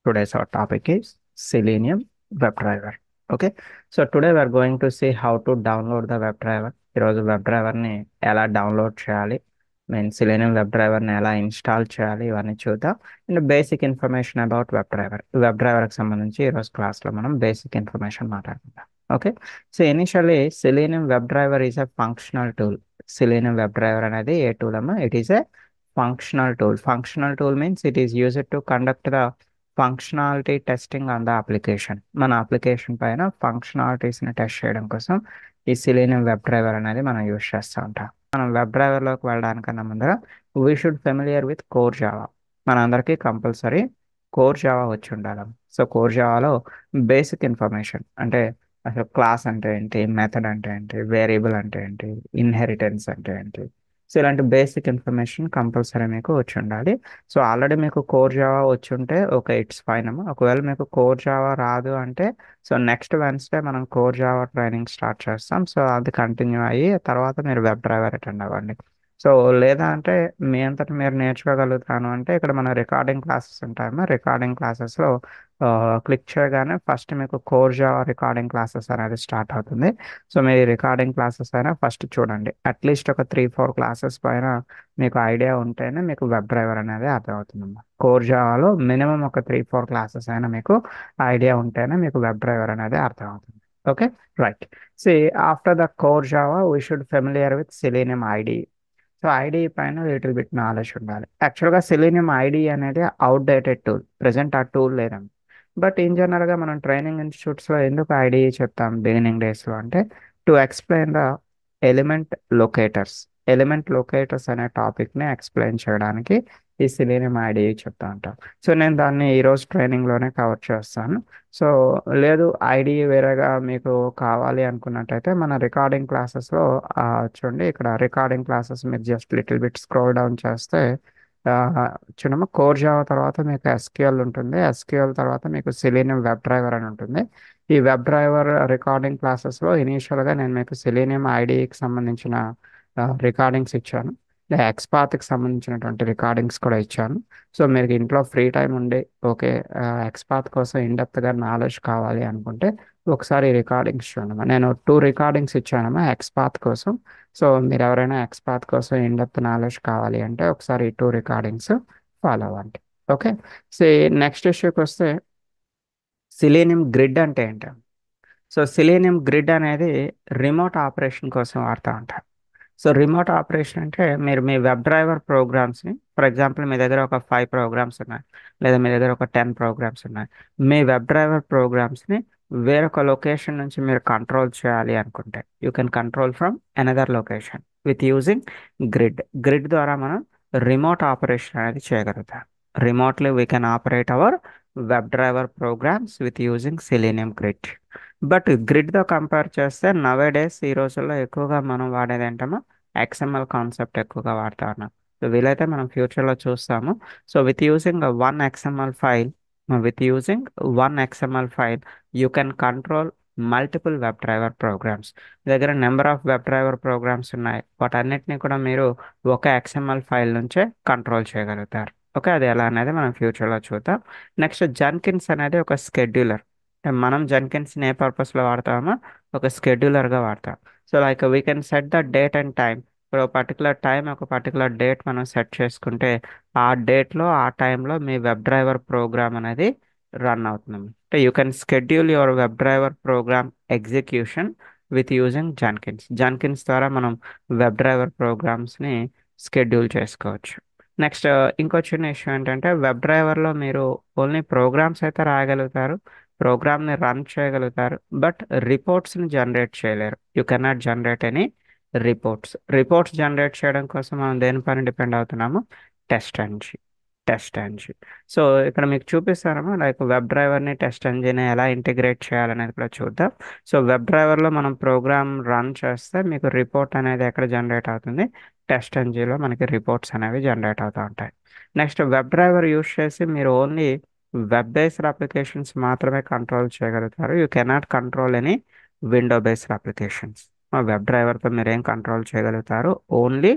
Today's our topic is Selenium WebDriver. Okay, so today we are going to see how to download the WebDriver. ఈరోజు WebDriverని ఎలా download చేయాలి, Selenium WebDriverని ఎలా install చేయాలి ఇవన్నీ చూద్దాం. And basic information about web డ్రైవర్కి సంబంధించి ఈరోజు క్లాస్లో మనం బేసిక్ ఇన్ఫర్మేషన్ మాట్లాడుకుందాం. Okay, so initially Selenium WebDriver is a functional tool. Selenium WebDriver అనేది ఏ టూల్ అమ్మా? It is a functional tool. Functional tool means it is used to conduct the functionality testing on the application. మన application పైన ఫంక్షనాలిటీస్ని test చేయడం కోసం ఈ Selenium WebDriver అనేది మనం use చేస్తూ ఉంటాం. మనం WebDriverలోకి వెళ్ళడానికన్నా ముందర we should familiar with core Java. మనందరికీ కంపల్సరీ కోర్ జావా వచ్చి ఉండాలి. సో కోర్ జావాలో బేసిక్ ఇన్ఫర్మేషన్ అంటే అసలు క్లాస్ అంటే ఏంటి, మెథడ్ అంటే ఏంటి, వేరియబుల్ అంటే ఏంటి, ఇన్హెరిటెన్స్ అంటే ఏంటి, సో ఇలాంటి బేసిక్ ఇన్ఫర్మేషన్ కంపల్సరీ మీకు వచ్చి ఉండాలి. సో ఆల్రెడీ మీకు కోర్ జావా వచ్చి ఉంటే ఓకే, ఇట్స్ ఫైన్ అమ్మా. ఒకవేళ మీకు కోర్ జావా రాదు అంటే సో నెక్స్ట్ వెన్స్డే మనం కోర్ జావా ట్రైనింగ్ స్టార్ట్ చేస్తాం. సో అది కంటిన్యూ అయ్యి తర్వాత మీరు వెబ్ డ్రైవర్ అటెండ్ అవ్వండి. సో లేదా అంటే మీ అంతటా మీరు నేర్చుకోగలుగుతాను అంటే ఇక్కడ మన రికార్డింగ్ క్లాసెస్ ఉంటాయమ్మా. రికార్డింగ్ క్లాసెస్లో క్లిక్ చేయగానే ఫస్ట్ మీకు కోర్ జావా రికార్డింగ్ క్లాసెస్ అనేది స్టార్ట్ అవుతుంది. సో మీ రికార్డింగ్ క్లాసెస్ అయినా ఫస్ట్ చూడండి. అట్లీస్ట్ ఒక 3-4 క్లాసెస్ పైన మీకు ఐడియా ఉంటేనే మీకు వెబ్ డ్రైవర్ అనేది అర్థమవుతుందమ్మా. కోర్ జావాలో మినిమం ఒక 3-4 క్లాసెస్ అయినా మీకు ఐడియా ఉంటేనే మీకు వెబ్ డ్రైవర్ అనేది అర్థమవుతుంది. Okay, right. See after the core Java we should familiar with Selenium IDE. So IDE పైన లిటిల్ బిట్ నాలెడ్జ్ ఉండాలి. యాక్చువల్గా Selenium IDE అనేది అవుట్డేటెడ్ టూల్, ప్రజెంట్ ఆ టూల్ లేదండి. బట్ ఇన్ జనరల్గా మనం ట్రైనింగ్ ఇన్స్టిట్యూట్స్లో ఎందుకు ఐడిఈ చెప్తాం బిగినింగ్ డేస్లో అంటే to explain the element locators. Element locators అనే టాపిక్ని ఎక్స్ప్లెయిన్ చేయడానికి ఈ Selenium IDE చెప్తా ఉంటాం. సో నేను దాన్ని ఈరోజు ట్రైనింగ్లోనే కవర్ చేస్తాను. సో లేదు ఐడిఈ వేరేగా మీకు కావాలి అనుకున్నట్టయితే మన రికార్డింగ్ క్లాసెస్లో చూడండి, ఇక్కడ రికార్డింగ్ క్లాసెస్ మీరు just little bit scroll down చేస్తే చూడమ్మా, కోర్ జావా తర్వాత మీకు SQL ఉంటుంది. SQL తర్వాత మీకు Selenium వెబ్ డ్రైవర్ అని ఉంటుంది. ఈ వెబ్ డ్రైవర్ రికార్డింగ్ క్లాసెస్లో ఇనీషియల్గా నేను మీకు Selenium IDEకి సంబంధించిన రికార్డింగ్స్ ఇచ్చాను. ఎక్స్పాత్కి సంబంధించినటువంటి రికార్డింగ్స్ కూడా ఇచ్చాను. సో మీరు ఇంట్లో ఫ్రీ టైం ఉండి ఓకే ఎక్స్పాత్ కోసం ఇన్డెప్త్గా నాలెడ్జ్ కావాలి అనుకుంటే ఒకసారి రికార్డింగ్స్ చూడమ్మా. నేను 2 రికార్డింగ్స్ ఇచ్చానమ్మా ఎక్స్పాత్ కోసం. సో మీరు ఎవరైనా ఎక్స్పాత్ కోసం ఇన్డెప్త్ నాలెడ్జ్ కావాలి అంటే ఒకసారి ఈ 2 రికార్డింగ్స్ ఫాలో అవ్వండి. ఓకే, సో నెక్స్ట్ ఇష్యూకి వస్తే Selenium గ్రిడ్ అంటే ఏంటి? సో Selenium గ్రిడ్ అనేది రిమోట్ ఆపరేషన్ కోసం వాడుతూ ఉంటారు. సో రిమోట్ ఆపరేషన్ అంటే మీరు మీ వెబ్ డ్రైవర్ ప్రోగ్రామ్స్ని, ఫర్ ఎగ్జాంపుల్ మీ దగ్గర ఒక 5 ప్రోగ్రామ్స్ ఉన్నాయి, లేదా మీ దగ్గర ఒక 10 ప్రోగ్రామ్స్ ఉన్నాయి. మీ వెబ్ డ్రైవర్ ప్రోగ్రామ్స్ని వేరొక లొకేషన్ నుంచి మీరు కంట్రోల్ చేయాలి అనుకుంటే you can control from another location with using grid. Grid ద్వారా మనం రిమోట్ ఆపరేషన్ అనేది చేయగలుగుతాం. Remotely we can operate our web driver programs with using Selenium grid. But గ్రిడ్తో కంపేర్ చేస్తే నవే డేస్ ఈ రోజుల్లో ఎక్కువగా మనం వాడేది ఏంటమ్మా, XML కాన్సెప్ట్ ఎక్కువగా వాడుతా ఉన్నాం. సో వీలైతే మనం ఫ్యూచర్లో చూస్తాము. So with using file you can control multiple web driver programs. మీ దగ్గర number of web driver programs ఉన్నాయి, వాటన్నిటిని కూడా మీరు ఒక XML ఫైల్ నుంచే కంట్రోల్ చేయగలుగుతారు. ఓకే, అది ఎలా అనేది మనం ఫ్యూచర్లో చూద్దాం. నెక్స్ట్ జెన్కిన్స్ అనేది ఒక స్కెడ్యూలర్. మనం జెన్కిన్స్ని ఏ పర్పస్లో వాడతామో ఒక స్కెడ్యూలర్గా వాడతాం. So like we can set the date and time. ఇప్పుడు ఒక పర్టికులర్ టైం, ఒక పర్టికులర్ డేట్ మనం సెట్ చేసుకుంటే ఆ డేట్లో ఆ టైంలో మీ వెబ్ డ్రైవర్ ప్రోగ్రామ్ అనేది రన్ అవుతుంది. అంటే you can schedule your web driver program execution with using Jenkins. Jenkins ద్వారా మనం వెబ్ డ్రైవర్ ప్రోగ్రామ్స్ని స్కెడ్యూల్ చేసుకోవచ్చు. నెక్స్ట్ ఇంకో చిన్న ఇష్యూ ఏంటంటే వెబ్ డ్రైవర్లో మీరు ఓన్లీ ప్రోగ్రామ్స్ అయితే రాయగలుగుతారు, ప్రోగ్రామ్ని రన్ చేయగలుగుతారు, బట్ రిపోర్ట్స్ని జనరేట్ చేయలేరు. You cannot generate any reports generate చేయడం కోసం మనం దేనిపైన డిపెండ్ అవుతున్నాము? Test engine. సో ఇక్కడ మీకు చూపిస్తాను లైక్ వెబ్ డ్రైవర్ని టెస్ట్ ఎంజిన్ ఎలా ఇంటిగ్రేట్ చేయాలనేది కూడా చూద్దాం. సో వెబ్ డ్రైవర్లో మనం ప్రోగ్రామ్ రన్ చేస్తే మీకు రిపోర్ట్ అనేది ఎక్కడ జనరేట్ అవుతుంది? టెస్ట్ ఎంజిన్లో మనకి రిపోర్ట్స్ అనేవి జనరేట్ అవుతూ ఉంటాయి. నెక్స్ట్ వెబ్ డ్రైవర్ యూస్ చేసి మీరు ఓన్లీ వెబ్ బేస్డ్ అప్లికేషన్స్ మాత్రమే కంట్రోల్ చేయగలుగుతారు. You cannot control any window based applications. Web డ్రైవర్తో మీరు ఏం కంట్రోల్ చేయగలుగుతారు? Only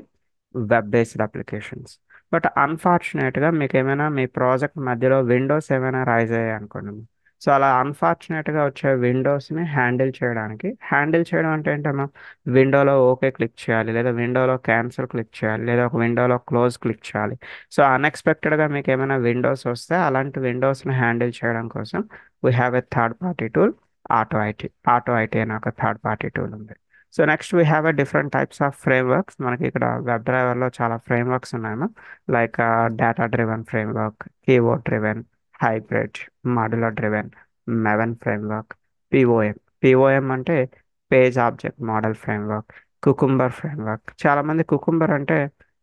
web based applications. But అన్ఫార్చునేట్గా మీకు ఏమైనా మీ ప్రాజెక్ట్ మధ్యలో విండోస్ ఏమైనా రైజ్ అయ్యాయి అనుకోండి. సో అలా అన్ఫార్చునేట్గా వచ్చే విండోస్ని హ్యాండిల్ చేయడం అంటే ఏంటమ్మా, విండోలో ఓకే క్లిక్ చేయాలి, లేదా విండోలో క్యాన్సిల్ క్లిక్ చేయాలి, లేదా ఒక విండోలో క్లోజ్ క్లిక్ చేయాలి. సో అన్ఎక్స్పెక్టెడ్గా మీకు ఏమైనా విండోస్ వస్తే అలాంటి విండోస్ని హ్యాండిల్ చేయడం కోసం we have a third party tool, auto IT అనే ఒక థర్డ్ పార్టీ టూల్ ఉంది. So next we have a different types of frameworks. మనకి ఇక్కడ వెబ్ డ్రైవర్లో చాలా ఫ్రేమ్వర్క్స్ ఉన్నాయమ్మా. Like data driven framework, keyword driven, hybrid, modular driven, Maven framework, POM అంటే page object model framework, cucumber framework. చాలామంది cucumber అంటే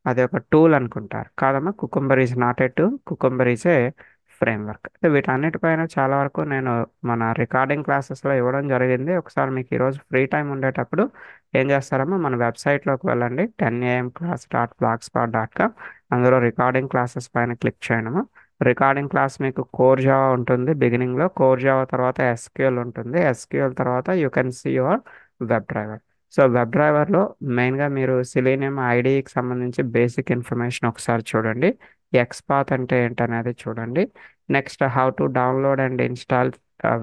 అది ఒక టూల్ అనుకుంటారు. కాదమ్మా, cucumber is not a tool, cucumber is a framework. వీటన్నిటిపైన చాలా వరకు నేను మన రికార్డింగ్ క్లాసెస్లో ఇవ్వడం జరిగింది. ఒకసారి మీకు ఈరోజు ఫ్రీ టైం ఉండేటప్పుడు ఏం చేస్తారమ్మా, మన వెబ్సైట్లోకి వెళ్ళండి, 10amclass.blogspot.com. అందులో రికార్డింగ్ క్లాసెస్ పైన క్లిక్ చేయడము. రికార్డింగ్ క్లాస్ మీకు కోర్ జావా ఉంటుంది బిగినింగ్లో, కోర్ జావా తర్వాత ఎస్క్యూఎల్ ఉంటుంది, ఎస్క్యూఎల్ తర్వాత you can see your web driver. So web డ్రైవర్లో మెయిన్గా మీరు సిలీనియం ఐడికి సంబంధించి బేసిక్ ఇన్ఫర్మేషన్ ఒకసారి చూడండి, ఎక్స్పాత్ అంటే ఏంటనేది చూడండి. Next how to download and install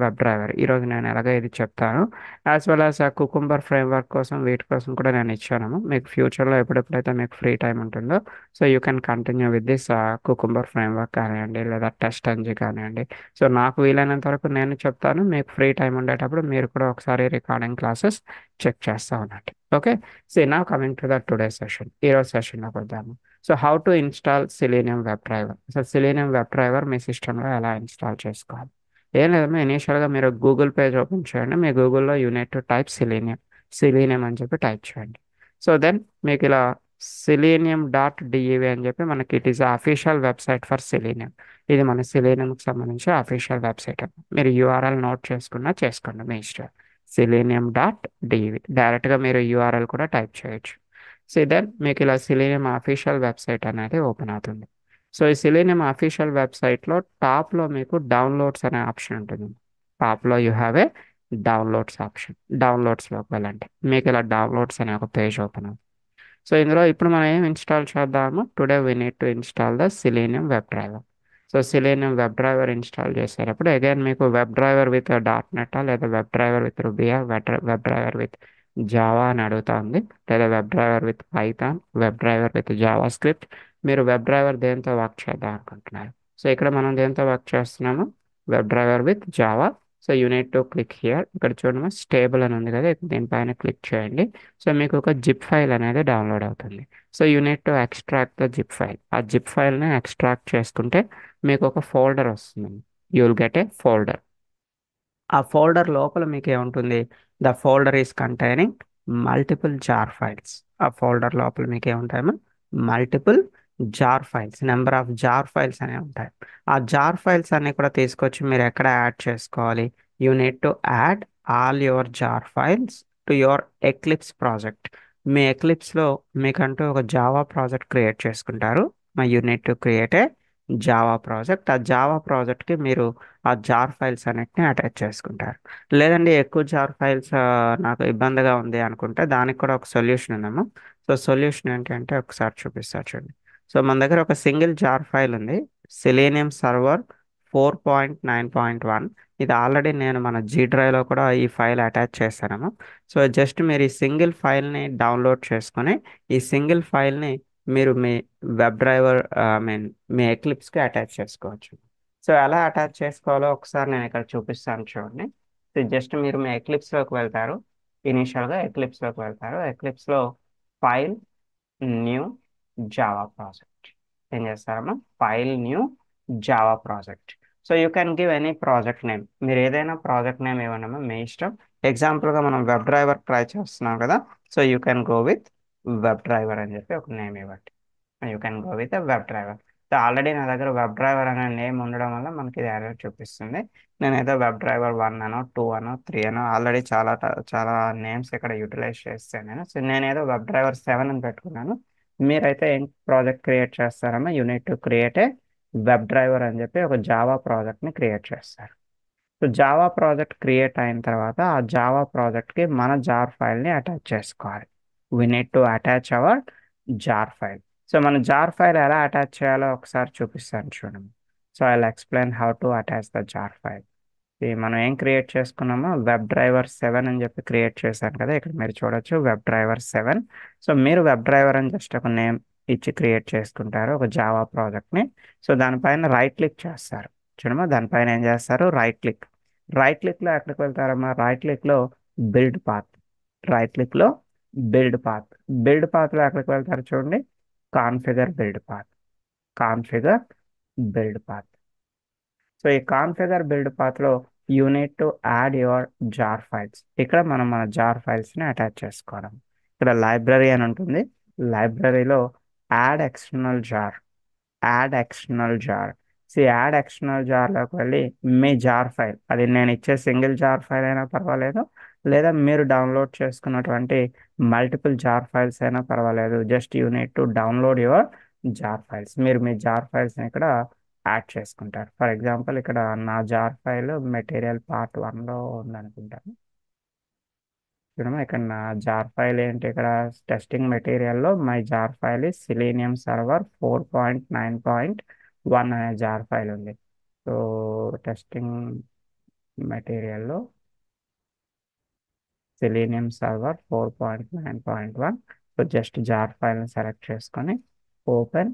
web driver, ఈరోజు నేను ఎలాగ ఇది చెప్తాను. యాజ్ వెల్ యాజ్ ఆ కుకుంబర్ ఫ్రేమ్వర్క్ కోసం వీటి కోసం కూడా నేను ఇచ్చాను. మీకు ఫ్యూచర్లో ఎప్పుడెప్పుడైతే మీకు ఫ్రీ టైం ఉంటుందో so you can continue with this cucumber framework కానివ్వండి, లేదా టెస్ట్ ఎంజీ కానివ్వండి. సో నాకు వీలైనంత వరకు నేను చెప్తాను, మీకు ఫ్రీ టైం ఉండేటప్పుడు మీరు కూడా ఒకసారి రికార్డింగ్ క్లాసెస్ చెక్ చేస్తూ ఉన్నట్టు. Okay, so now coming to the today session, ఈరోజు సెషన్లోకి వద్దాము. So how to install Selenium web driver. So Selenium web driver మీ సిస్టంలో ఎలా ఇన్స్టాల్ చేసుకోవాలి? ఏం లేదమ్మా, ఇనీషియల్గా మీరు గూగుల్ పేజ్ ఓపెన్ చేయండి. మీ గూగుల్లో యూనిట్ టు టైప్ సిలీనియం అని చెప్పి టైప్ చేయండి. సో దెన్ మీకు ఇలా selenium.dev అని చెప్పి మనకి it is official website for selenium. ఇది మన సిలీనియంకి సంబంధించి అఫీషియల్ వెబ్సైట్. మీరు యూఆర్ఎల్ నోట్ చేసుకున్నా చేసుకోండి, మీ ఇష్టం. selenium.dev డైరెక్ట్గా మీరు యూఆర్ఎల్ కూడా టైప్ చేయొచ్చు. సో దెన్ మీకు ఇలా సిలీనియం అఫీషియల్ వెబ్సైట్ అనేది ఓపెన్ అవుతుంది. సో ఈ సిలీనియం అఫీషియల్ వెబ్సైట్లో టాప్లో మీకు డౌన్లోడ్స్ అనే ఆప్షన్ ఉంటుంది. టాప్లో you have a downloads option. డౌన్లోడ్స్లోకి వెళ్ళండి, మీకు ఇలా డౌన్లోడ్స్ అనే ఒక పేజ్ ఓపెన్ అవుతుంది. సో ఇందులో ఇప్పుడు మనం ఏం ఇన్స్టాల్ చేద్దాము, today we need to install the Selenium web driver. So Selenium web driver install చేసేటప్పుడు అగైన్ మీకు వెబ్ డ్రైవర్ విత్ .NET లేదా వెబ్ డ్రైవర్ విత్ రూబియా, వెబ్ డ్రైవర్ విత్ జావా అని అడుగుతా ఉంది, లేదా web driver with Python, web driver with JavaScript. మీరు web driver దేంతో వర్క్ చేద్దాం అనుకుంటున్నారు? సో ఇక్కడ మనం దేంతో వర్క్ చేస్తున్నాము, web driver with Java. So you need to click here, ఇక్కడ చూడమా స్టేబుల్ అని ఉంది కదా, దీనిపైన క్లిక్ చేయండి. సో మీకు ఒక జిప్ ఫైల్ అనేది డౌన్లోడ్ అవుతుంది. So you need to extract the zip file. ఆ జిప్ ఫైల్ని ఎక్స్ట్రాక్ట్ చేసుకుంటే మీకు ఒక ఫోల్డర్ వస్తుంది. You will get a folder. ఆ ఫోల్డర్ లోపల మీకు ఏముంటుంది, the folder is containing multiple jar files. ఆ ఫోల్డర్ లోపల మీకు ఏముంటాయమ్మా, multiple jar files, number of jar files అనేవి ఉంటాయి. ఆ జార్ ఫైల్స్ అన్ని కూడా తీసుకొచ్చి మీరు ఎక్కడ యాడ్ చేసుకోవాలి, you need to add all your jar files to your Eclipse project. మీ ఎక్లిప్స్లో మీకంటూ ఒక జావా ప్రాజెక్ట్ క్రియేట్ చేసుకుంటారు. You need to create a Java project. ఆ జావా ప్రాజెక్ట్కి మీరు ఆ జార్ ఫైల్స్ అన్నిటిని అటాచ్ చేసుకుంటారు. లేదండి ఎక్కువ జార్ ఫైల్స్ నాకు ఇబ్బందిగా ఉంది అనుకుంటే దానికి కూడా ఒక సొల్యూషన్ ఉందమ్మా. సో సొల్యూషన్ ఏంటంటే ఒకసారి చూపిస్తారు చూడండి. సో మన దగ్గర ఒక సింగిల్ జార్ ఫైల్ ఉంది, సెలీనియం సర్వర్ 4.9.1. ఇది ఆల్రెడీ నేను మన జీ డ్రైవ్లో కూడా ఈ ఫైల్ అటాచ్ చేశాను. సో జస్ట్ మీరు ఈ సింగిల్ ఫైల్ని డౌన్లోడ్ చేసుకొని ఈ సింగిల్ ఫైల్ని మీరు మీ వెబ్ డ్రైవర్ ఐ మీన్ మీ ఎక్లిప్స్కి అటాచ్ చేసుకోవచ్చు. సో ఎలా అటాచ్ చేసుకోవాలో ఒకసారి నేను ఇక్కడ చూపిస్తాను చూడండి. సో జస్ట్ మీరు మీ ఎక్లిప్స్లోకి వెళ్తారు, ఇనీషియల్గా ఎక్లిప్స్లోకి వెళ్తారు. ఎక్లిప్స్లో ఫైల్ న్యూ జావా ప్రాజెక్ట్ ఏం చేస్తారమ్మా, file new Java project. So you can give any project name, మీరు ఏదైనా ప్రాజెక్ట్ నేమ్ ఇవ్వడమా మీ ఇష్టం. ఎగ్జాంపుల్గా మనం వెబ్ డ్రైవర్ ట్రై చేస్తున్నాం కదా, so you can go with web driver అని చెప్పి ఒక నేమ్ ఇవ్వండి. You can go with web driver. So already నా దగ్గర వెబ్ డ్రైవర్ అనే నేమ్ ఉండడం వల్ల మనకి ఇది ఎర్రర్ చూపిస్తుంది. నేనైతే వెబ్ డ్రైవర్ 1 అనో 2 అనో 3 అనో ఆల్రెడీ చాలా నేమ్స్ ఇక్కడ యూటిలైజ్ చేస్తాను నేను. సో నేనేదో వెబ్ డ్రైవర్ 7 అని పెట్టుకున్నాను. మీరైతే ఏం ప్రాజెక్ట్ క్రియేట్ చేస్తారమ్మా, you need to create A web driver అని చెప్పి ఒక జావా ప్రాజెక్ట్ని క్రియేట్ చేస్తారు. సో జావా ప్రాజెక్ట్ క్రియేట్ అయిన తర్వాత ఆ జావా ప్రాజెక్ట్కి మన జార్ ఫైల్ని అటాచ్ చేసుకోవాలి. We need to attach our jar file. So మన జార్ ఫైల్ ఎలా అటాచ్ చేయాలో ఒకసారి చూపిస్తాను చూడండి. So I will explain how to attach the jar file. ఇది మనం ఏం క్రియేట్ చేసుకున్నామో వెబ్ డ్రైవర్ 7 అని చెప్పి క్రియేట్ చేశాను కదా, ఇక్కడ మీరు చూడొచ్చు వెబ్ డ్రైవర్ 7. సో మీరు వెబ్ డ్రైవర్ అని జస్ట్ ఒక నేమ్ ఇచ్చి క్రియేట్ చేసుకుంటారు ఒక జావా ప్రాజెక్ట్ని. సో దానిపైన రైట్ క్లిక్ చేస్తారు. చూడమ్మా, దానిపైన ఏం చేస్తారు, రైట్ క్లిక్. రైట్ క్లిక్లో ఎక్కడికి వెళ్తారమ్మా, రైట్ క్లిక్లో బిల్డ్ పాత్. రైట్ క్లిక్లో బిల్డ్ పాత్. బిల్డ్ పాత్లో ఎక్కడికి వెళ్తారు చూడండి, configure build path. Configure build path. So ఈ కాన్ఫిగర్ బిల్డ్ పాత్లో you need to add your jar files. ఇక్కడ మనం మన జార్ ఫైల్స్ని అటాచ్ చేసుకోవడం. ఇక్కడ లైబ్రరీ అని ఉంటుంది. లైబ్రరీలో add external jar. Add external jar. Add external జార్లోకి వెళ్ళి మీ జార్ ఫైల్, అది నేను ఇచ్చే సింగిల్ జార్ ఫైల్ అయినా పర్వాలేదు, లేదా మీరు డౌన్లోడ్ చేసుకున్నటువంటి మల్టిపుల్ జార్ ఫైల్స్ అయినా పర్వాలేదు. Just you need to download your jar files. మీరు మీ జార్ ఫైల్స్ని ఇక్కడ యాడ్ చేసుకుంటారు. ఫర్ ఎగ్జాంపుల్ ఇక్కడ నా జార్ ఫైల్ మెటీరియల్ పార్ట్ 1లో ఉందనుకుంటాను. చూడమ్మా, ఇక్కడ నా జార్ ఫైల్ ఏంటి, ఇక్కడ టెస్టింగ్ మెటీరియల్లో మై జార్ ఫైల్ ఈ సిలీనియం సర్వర్ 4.9.1 అనే జార్ ఫైల్ ఉంది. సో టెస్టింగ్ మెటీరియల్లో Selenium server 4.9.1. So just jar ఫైల్ని సెలెక్ట్ చేసుకొని ఓపెన్.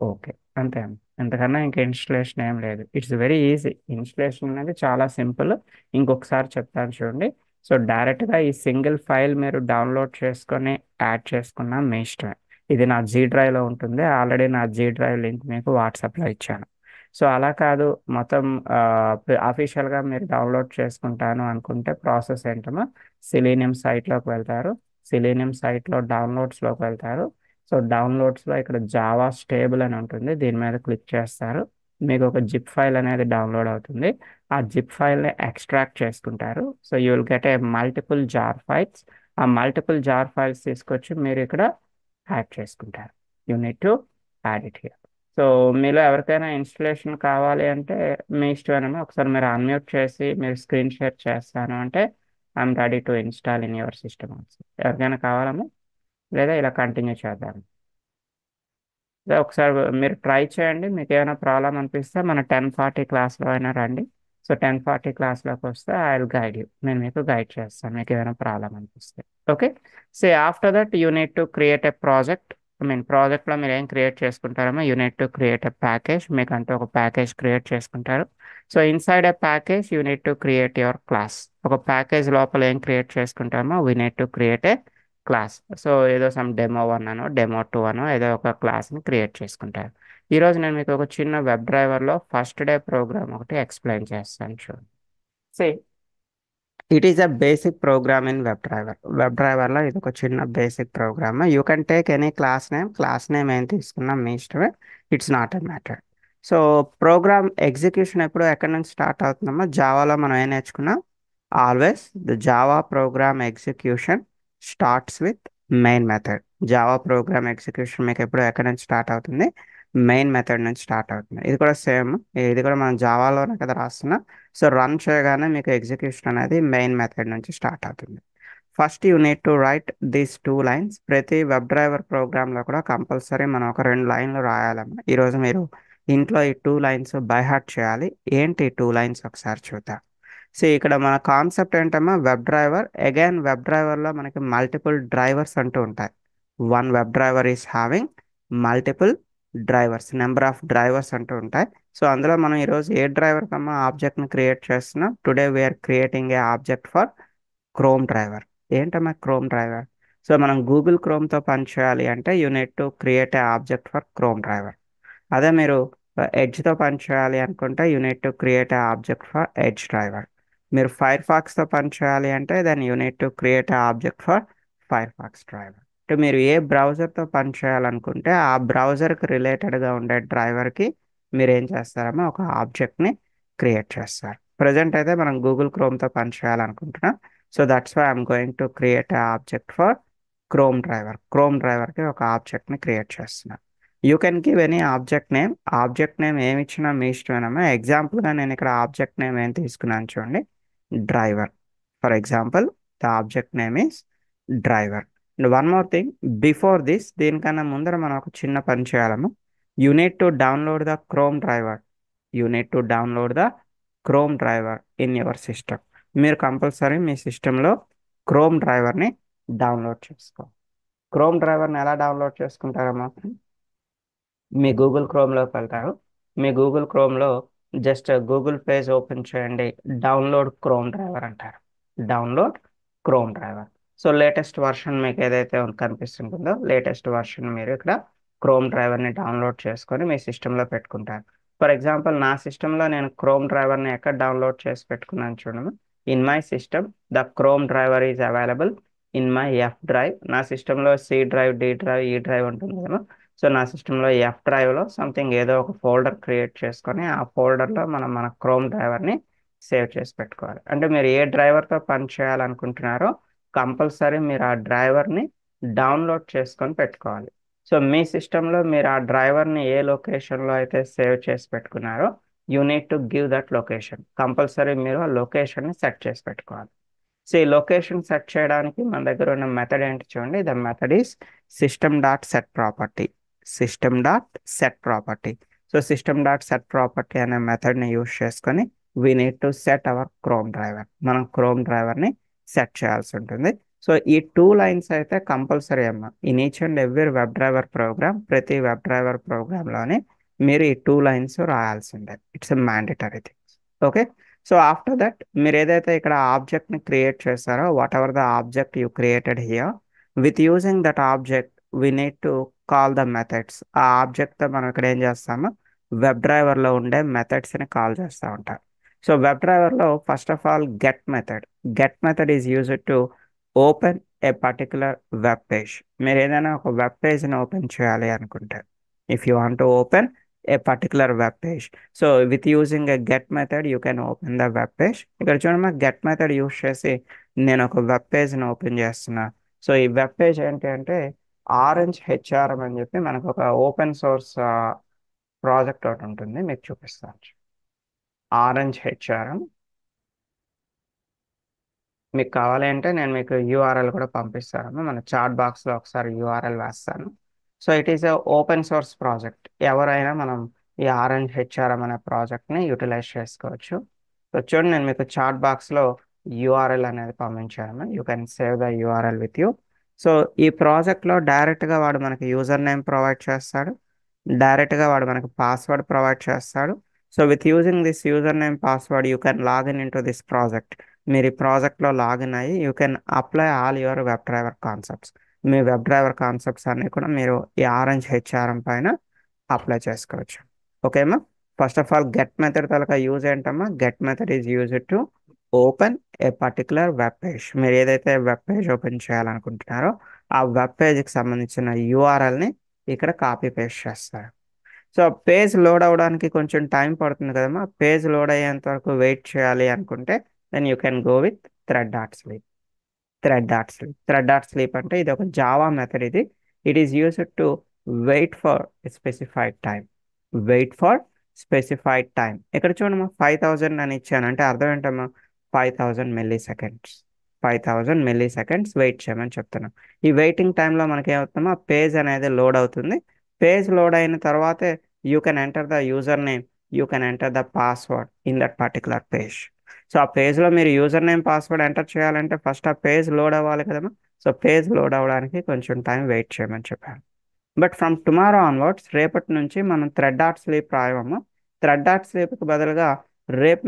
ఓకే, అంతే అండి. ఎంతకన్నా ఇంకా ఇన్స్టలేషన్ ఏం లేదు. It's very easy. ఇన్స్టలేషన్ అనేది చాలా సింపుల్. ఇంకొకసారి చెప్తాను చూడండి. సో డైరెక్ట్గా ఈ సింగిల్ ఫైల్ మీరు డౌన్లోడ్ చేసుకొని యాడ్ చేసుకున్న మీ ఇష్టమే. ఇది నా జీ డ్రైవ్లో ఉంటుంది. ఆల్రెడీ నా జీ డ్రైవ్ లింక్ మీకు వాట్సాప్లో ఇచ్చాను. సో అలా కాదు, మొత్తం అఫీషియల్గా మీరు డౌన్లోడ్ చేసుకుంటాను అనుకుంటే ప్రాసెస్ ఏంటమో, సిలీనియం సైట్లోకి వెళ్తారు. సిలీనియం సైట్లో డౌన్లోడ్స్లోకి వెళ్తారు. సో డౌన్లోడ్స్లో ఇక్కడ జావా స్టేబుల్ అని ఉంటుంది, దీని మీద క్లిక్ చేస్తారు. మీకు ఒక జిప్ ఫైల్ అనేది డౌన్లోడ్ అవుతుంది. ఆ జిప్ ఫైల్ని ఎక్స్ట్రాక్ట్ చేసుకుంటారు. So you will get a multiple jar files. ఆ మల్టిపుల్ జార్ ఫైల్స్ తీసుకొచ్చి మీరు ఇక్కడ యాడ్ చేసుకుంటారు. You need to add it here. So మీలో ఎవరికైనా ఇన్స్టలేషన్ కావాలి అంటే మీ ఇష్టమేనమ్మా. ఒకసారి మీరు అన్మ్యూట్ చేసి మీరు స్క్రీన్ షేర్ చేస్తాను అంటే I'm ready to install in your system also. ఎవరికైనా కావాలమ్మా, లేదా ఇలా కంటిన్యూ చేద్దాం. అదే ఒకసారి మీరు ట్రై చేయండి. మీకు ఏమైనా ప్రాబ్లం అనిపిస్తే మన 10:40 క్లాస్లో అయినా రండి. సో 10:40 క్లాస్లోకి వస్తే ఐ విల్ గైడ్ యూ. నేను మీకు గైడ్ చేస్తాను మీకు ఏమైనా ప్రాబ్లం అనిపిస్తే. Okay. So after that you need to create a project. ప్రాజెక్ట్లో మీరు ఏం క్రియేట్ చేసుకుంటారమో you need to create a package. మీకు అంటూ ఒక ప్యాకేజ్ క్రియేట్ చేసుకుంటారు. So inside a package you need to create your class. ఒక ప్యాకేజ్ లోపల ఏం క్రియేట్ చేసుకుంటామో we need to create a class. So ఏదో సమ్ డెమో 1 అనో డెమో 2 అనో ఏదో ఒక క్లాస్ని క్రియేట్ చేసుకుంటారు. ఈరోజు నేను మీకు ఒక చిన్న వెబ్ డ్రైవర్లో ఫస్ట్ డే ప్రోగ్రామ్ ఒకటి ఎక్స్ప్లెయిన్ చేస్తాను చూడండి. See it is a basic program in web driver. Web డ్రైవర్లో ఇది ఒక చిన్న basic program. You can take any class name. Class name ఏం తీసుకున్నా మీ ఇష్టమే. It's not a matter. So program execution ఎప్పుడు ఎక్కడి నుంచి స్టార్ట్ అవుతుందమ్మా, జావాలో మనం ఏం నేర్చుకున్నాం, always the Java program execution starts with main method. Java program execution మీకు ఎప్పుడు ఎక్కడి నుంచి స్టార్ట్ అవుతుంది, మెయిన్ మెథడ్ నుంచి స్టార్ట్ అవుతుంది. ఇది కూడా సేమ్. ఇది కూడా మనం జావాలోనే కదా రాస్తున్నాం. సో రన్ చేయగానే మీకు ఎగ్జిక్యూషన్ అనేది మెయిన్ మెథడ్ నుంచి స్టార్ట్ అవుతుంది. First you need to right these 2 lines. ప్రతి వెబ్ డ్రైవర్ ప్రోగ్రాంలో కూడా కంపల్సరీ మనం ఒక 2 లైన్లు రాయాలమ్మా. ఈరోజు మీరు ఇంట్లో ఈ 2 లైన్స్ బై హార్ట్ చేయాలి. ఏంటి 2 లైన్స్ ఒకసారి చూద్దాం. సో ఇక్కడ మన కాన్సెప్ట్ ఏంటమ్మా, వెబ్ డ్రైవర్. అగైన్ వెబ్ డ్రైవర్లో మనకి మల్టిపుల్ డ్రైవర్స్ అంటూ ఉంటాయి. One web driver is having multiple drivers, number of drivers అంటూ ఉంటాయి. సో అందులో మనం ఈరోజు ఏ డ్రైవర్ కమ్మా ఆబ్జెక్ట్ని క్రియేట్ చేస్తున్నాం. Today we are creating a object for Chrome driver. ఏంటమ్మా క్రోమ్ డ్రైవర్? సో మనం గూగుల్ క్రోమ్తో పని చేయాలి అంటే you need to create a object for Chrome driver. అదే మీరు ఎడ్జ్తో పని చేయాలి అనుకుంటే you need to create a object for Edge driver. మీరు ఫైర్ ఫాక్స్తో పని చేయాలి అంటే then you need to create a object for Firefox driver. అంటే మీరు ఏ బ్రౌజర్తో పని చేయాలనుకుంటే ఆ బ్రౌజర్కి రిలేటెడ్గా ఉండే డ్రైవర్కి మీరు ఏం చేస్తారమ్మా, ఒక ఆబ్జెక్ట్ని క్రియేట్ చేస్తారు. ప్రజెంట్ అయితే మనం గూగుల్ క్రోమ్తో పని చేయాలనుకుంటున్నాం. So that's why I'm going to create a object for Chrome driver. Chrome డ్రైవర్కి ఒక ఆబ్జెక్ట్ని క్రియేట్ చేస్తున్నాను. You can give any object name. Object name ఏమి ఇచ్చినా మీ ఇష్టమేనమ్మా. ఎగ్జాంపుల్గా నేను ఇక్కడ ఆబ్జెక్ట్ నేమ్ ఏం తీసుకున్నాను చూడండి, driver. For example the object name is driver. And one more thing, before this, దీనికన్నా ముందర మనం ఒక చిన్న పని చేయాలము. You need to download the Chrome driver. You need to download the Chrome driver in your system. మీరు compulsory మీ సిస్టంలో క్రోమ్ డ్రైవర్ని డౌన్లోడ్ చేసుకో. క్రోమ్ డ్రైవర్ని ఎలా డౌన్లోడ్ చేసుకుంటారమ్మా? మీ గూగుల్ క్రోమ్లోకి వెళ్తారు. మీ గూగుల్ క్రోమ్లో జస్ట్ గూగుల్ పేజ్ ఓపెన్ చేయండి. డౌన్లోడ్ క్రోమ్ డ్రైవర్ అంటారు. Download Chrome driver. So latest version మీకు ఏదైతే కనిపిస్తుంటుందో లేటెస్ట్ వర్షన్ మీరు ఇక్కడ క్రోమ్ డ్రైవర్ని డౌన్లోడ్ చేసుకొని మీ సిస్టంలో పెట్టుకుంటారు. ఫర్ ఎగ్జాంపుల్ నా సిస్టంలో నేను క్రోమ్ డ్రైవర్ని ఎక్కడ డౌన్లోడ్ చేసి పెట్టుకున్నాను చూడము. In my system the Chrome driver is available in my F drive. నా సిస్టంలో సి డ్రైవ్, డి డ్రైవ్, ఈ డ్రైవ్ ఉంటుంది కదా. సో నా సిస్టంలో ఎఫ్ డ్రైవ్లో సంథింగ్ ఏదో ఒక ఫోల్డర్ క్రియేట్ చేసుకొని ఆ ఫోల్డర్లో మనం మన క్రోమ్ డ్రైవర్ని సేవ్ చేసి పెట్టుకోవాలి. అంటే మీరు ఏ డ్రైవర్తో పని చేయాలనుకుంటున్నారో కంపల్సరీ మీరు ఆ డ్రైవర్ని డౌన్లోడ్ చేసుకొని పెట్టుకోవాలి. సో మీ సిస్టంలో మీరు ఆ డ్రైవర్ని ఏ లొకేషన్లో అయితే సేవ్ చేసి పెట్టుకున్నారో you need to give that location. Compulsory మీరు ఆ లొకేషన్ని సెట్ చేసి పెట్టుకోవాలి. సో ఈ లొకేషన్ సెట్ చేయడానికి మన దగ్గర ఉన్న మెథడ్ ఏంటి చూడండి. The method is system dot set property. System dot set property. So system dot set property అనే మెథడ్ని యూజ్ చేసుకొని we need to set our Chrome driver. మనం క్రోమ్ డ్రైవర్ని సెట్ చేయాల్సి ఉంటుంది. సో ఈ 2 లైన్స్ అయితే కంపల్సరీ అమ్మా. In each and every web driver program, ప్రతి వెబ్ డ్రైవర్ ప్రోగ్రామ్లోని మీరు ఈ 2 లైన్స్ రాయాల్సిందే. It's a mandatory things. Okay. So after that మీరు ఏదైతే ఇక్కడ ఆబ్జెక్ట్ని క్రియేట్ చేస్తారో what ever the object you created here, with using that object we need to call the methods. ఆ ఆబ్జెక్ట్తో మనం ఇక్కడ ఏం చేస్తాము, వెబ్ డ్రైవర్లో ఉండే మెథడ్స్ని కాల్ చేస్తూ ఉంటాం. సో వెబ్ డ్రైవర్లో first of all get method. Get method is used to open a particular web page. మీరు ఏదైనా ఒక వెబ్ పేజ్ని ఓపెన్ చేయాలి అనుకుంటే, if you want to open a particular web page, so with using a get method you can open the web page. ఇక్కడ చూడండి, get method use చేసి నేను ఒక వెబ్ పేజ్ని ఓపెన్ చేస్తున్నా. సో ఈ వెబ్ పేజ్ ఏంటి అంటే ఆరెంజ్ హెచ్ఆర్ఎం అని చెప్పి మనకు ఒక ఓపెన్ సోర్స్ ప్రాజెక్ట్ ఒకటి ఉంటుంది, మీకు చూపిస్తాను. ఆరెంజ్ హెచ్ఆర్ఎం మీకు కావాలి అంటే నేను మీకు యూఆర్ఎల్ కూడా పంపిస్తాను. మన చాట్ బాక్స్లో ఒకసారి యూఆర్ఎల్ వేస్తాను. So it is a open source project. ఎవరైనా మనం ఈ ఆరెంజ్ హెచ్ఆర్ఎం అనే ప్రాజెక్ట్ని యూటిలైజ్ చేసుకోవచ్చు. సో చూడండి, నేను మీకు చాట్ బాక్స్లో యూఆర్ఎల్ అనేది పంపించాను. You can save the URL with you. So ఈ ప్రాజెక్ట్లో డైరెక్ట్గా వాడు మనకి యూజర్ నేమ్ ప్రొవైడ్ చేస్తాడు. డైరెక్ట్గా వాడు మనకి పాస్వర్డ్ ప్రొవైడ్ చేస్తాడు. So with using this user name password you can login in to this project. మీరు ఈ ప్రాజెక్ట్లో లాగిన్ అయ్యి you can apply all your web driver concepts. మీ వెబ్ డ్రైవర్ కాన్సెప్ట్స్ అన్ని కూడా మీరు ఈ ఆరెంజ్ హెచ్ఆర్ఎం పైన అప్లై చేసుకోవచ్చు. ఓకేమ్మా. First of all get method తలక యూజ్ ఏంటమ్మా, get method is used to open a particular web page. మీరు ఏదైతే వెబ్ పేజ్ ఓపెన్ చేయాలనుకుంటున్నారో ఆ వెబ్ పేజ్కి సంబంధించిన యూఆర్ఎల్ని ఇక్కడ కాపీ పేస్ట్ చేస్తారు. సో పేజ్ లోడ్ అవ్వడానికి కొంచెం టైం పడుతుంది కదమ్మా. పేజ్ లోడ్ అయ్యేంత వరకు వెయిట్ చేయాలి అనుకుంటే then you can go with thread dot sleep. Thread dot sleep. Thread dot sleep అంటే ఇది ఒక Java method. It is used to wait for specified time. Wait for specified time. ఇక్కడ చూడమ్మా 5000 అని ఇచ్చాను అంటే అర్థం ఏంటమ్మా, 5000 ms. 5000 ms వెయిట్ చేయమని చెప్తున్నాం. ఈ వెయిటింగ్ టైంలో మనకి ఏమవుతుందమ్మా, పేజ్ అనేది లోడ్ అవుతుంది. పేజ్ లోడ్ అయిన తర్వాతే you can enter the user name, you can enter the password in that particular page. So ఆ పేజ్లో మీరు యూజర్ నేమ్ పాస్వర్డ్ ఎంటర్ చేయాలంటే ఫస్ట్ ఆ పేజ్ లోడ్ అవ్వాలి కదమ్మా. సో పేజ్ లోడ్ అవ్వడానికి కొంచెం టైం వెయిట్ చేయమని చెప్పాను. బట్ ఫ్రమ్ టుమారో ఆన్వర్డ్స్, రేపటి నుంచి మనం థ్రెడ్ డాట్ స్లీప్ రాయమమ్మా. థ్రెడ్ డాట్ స్లీప్కి బదులుగా రేపు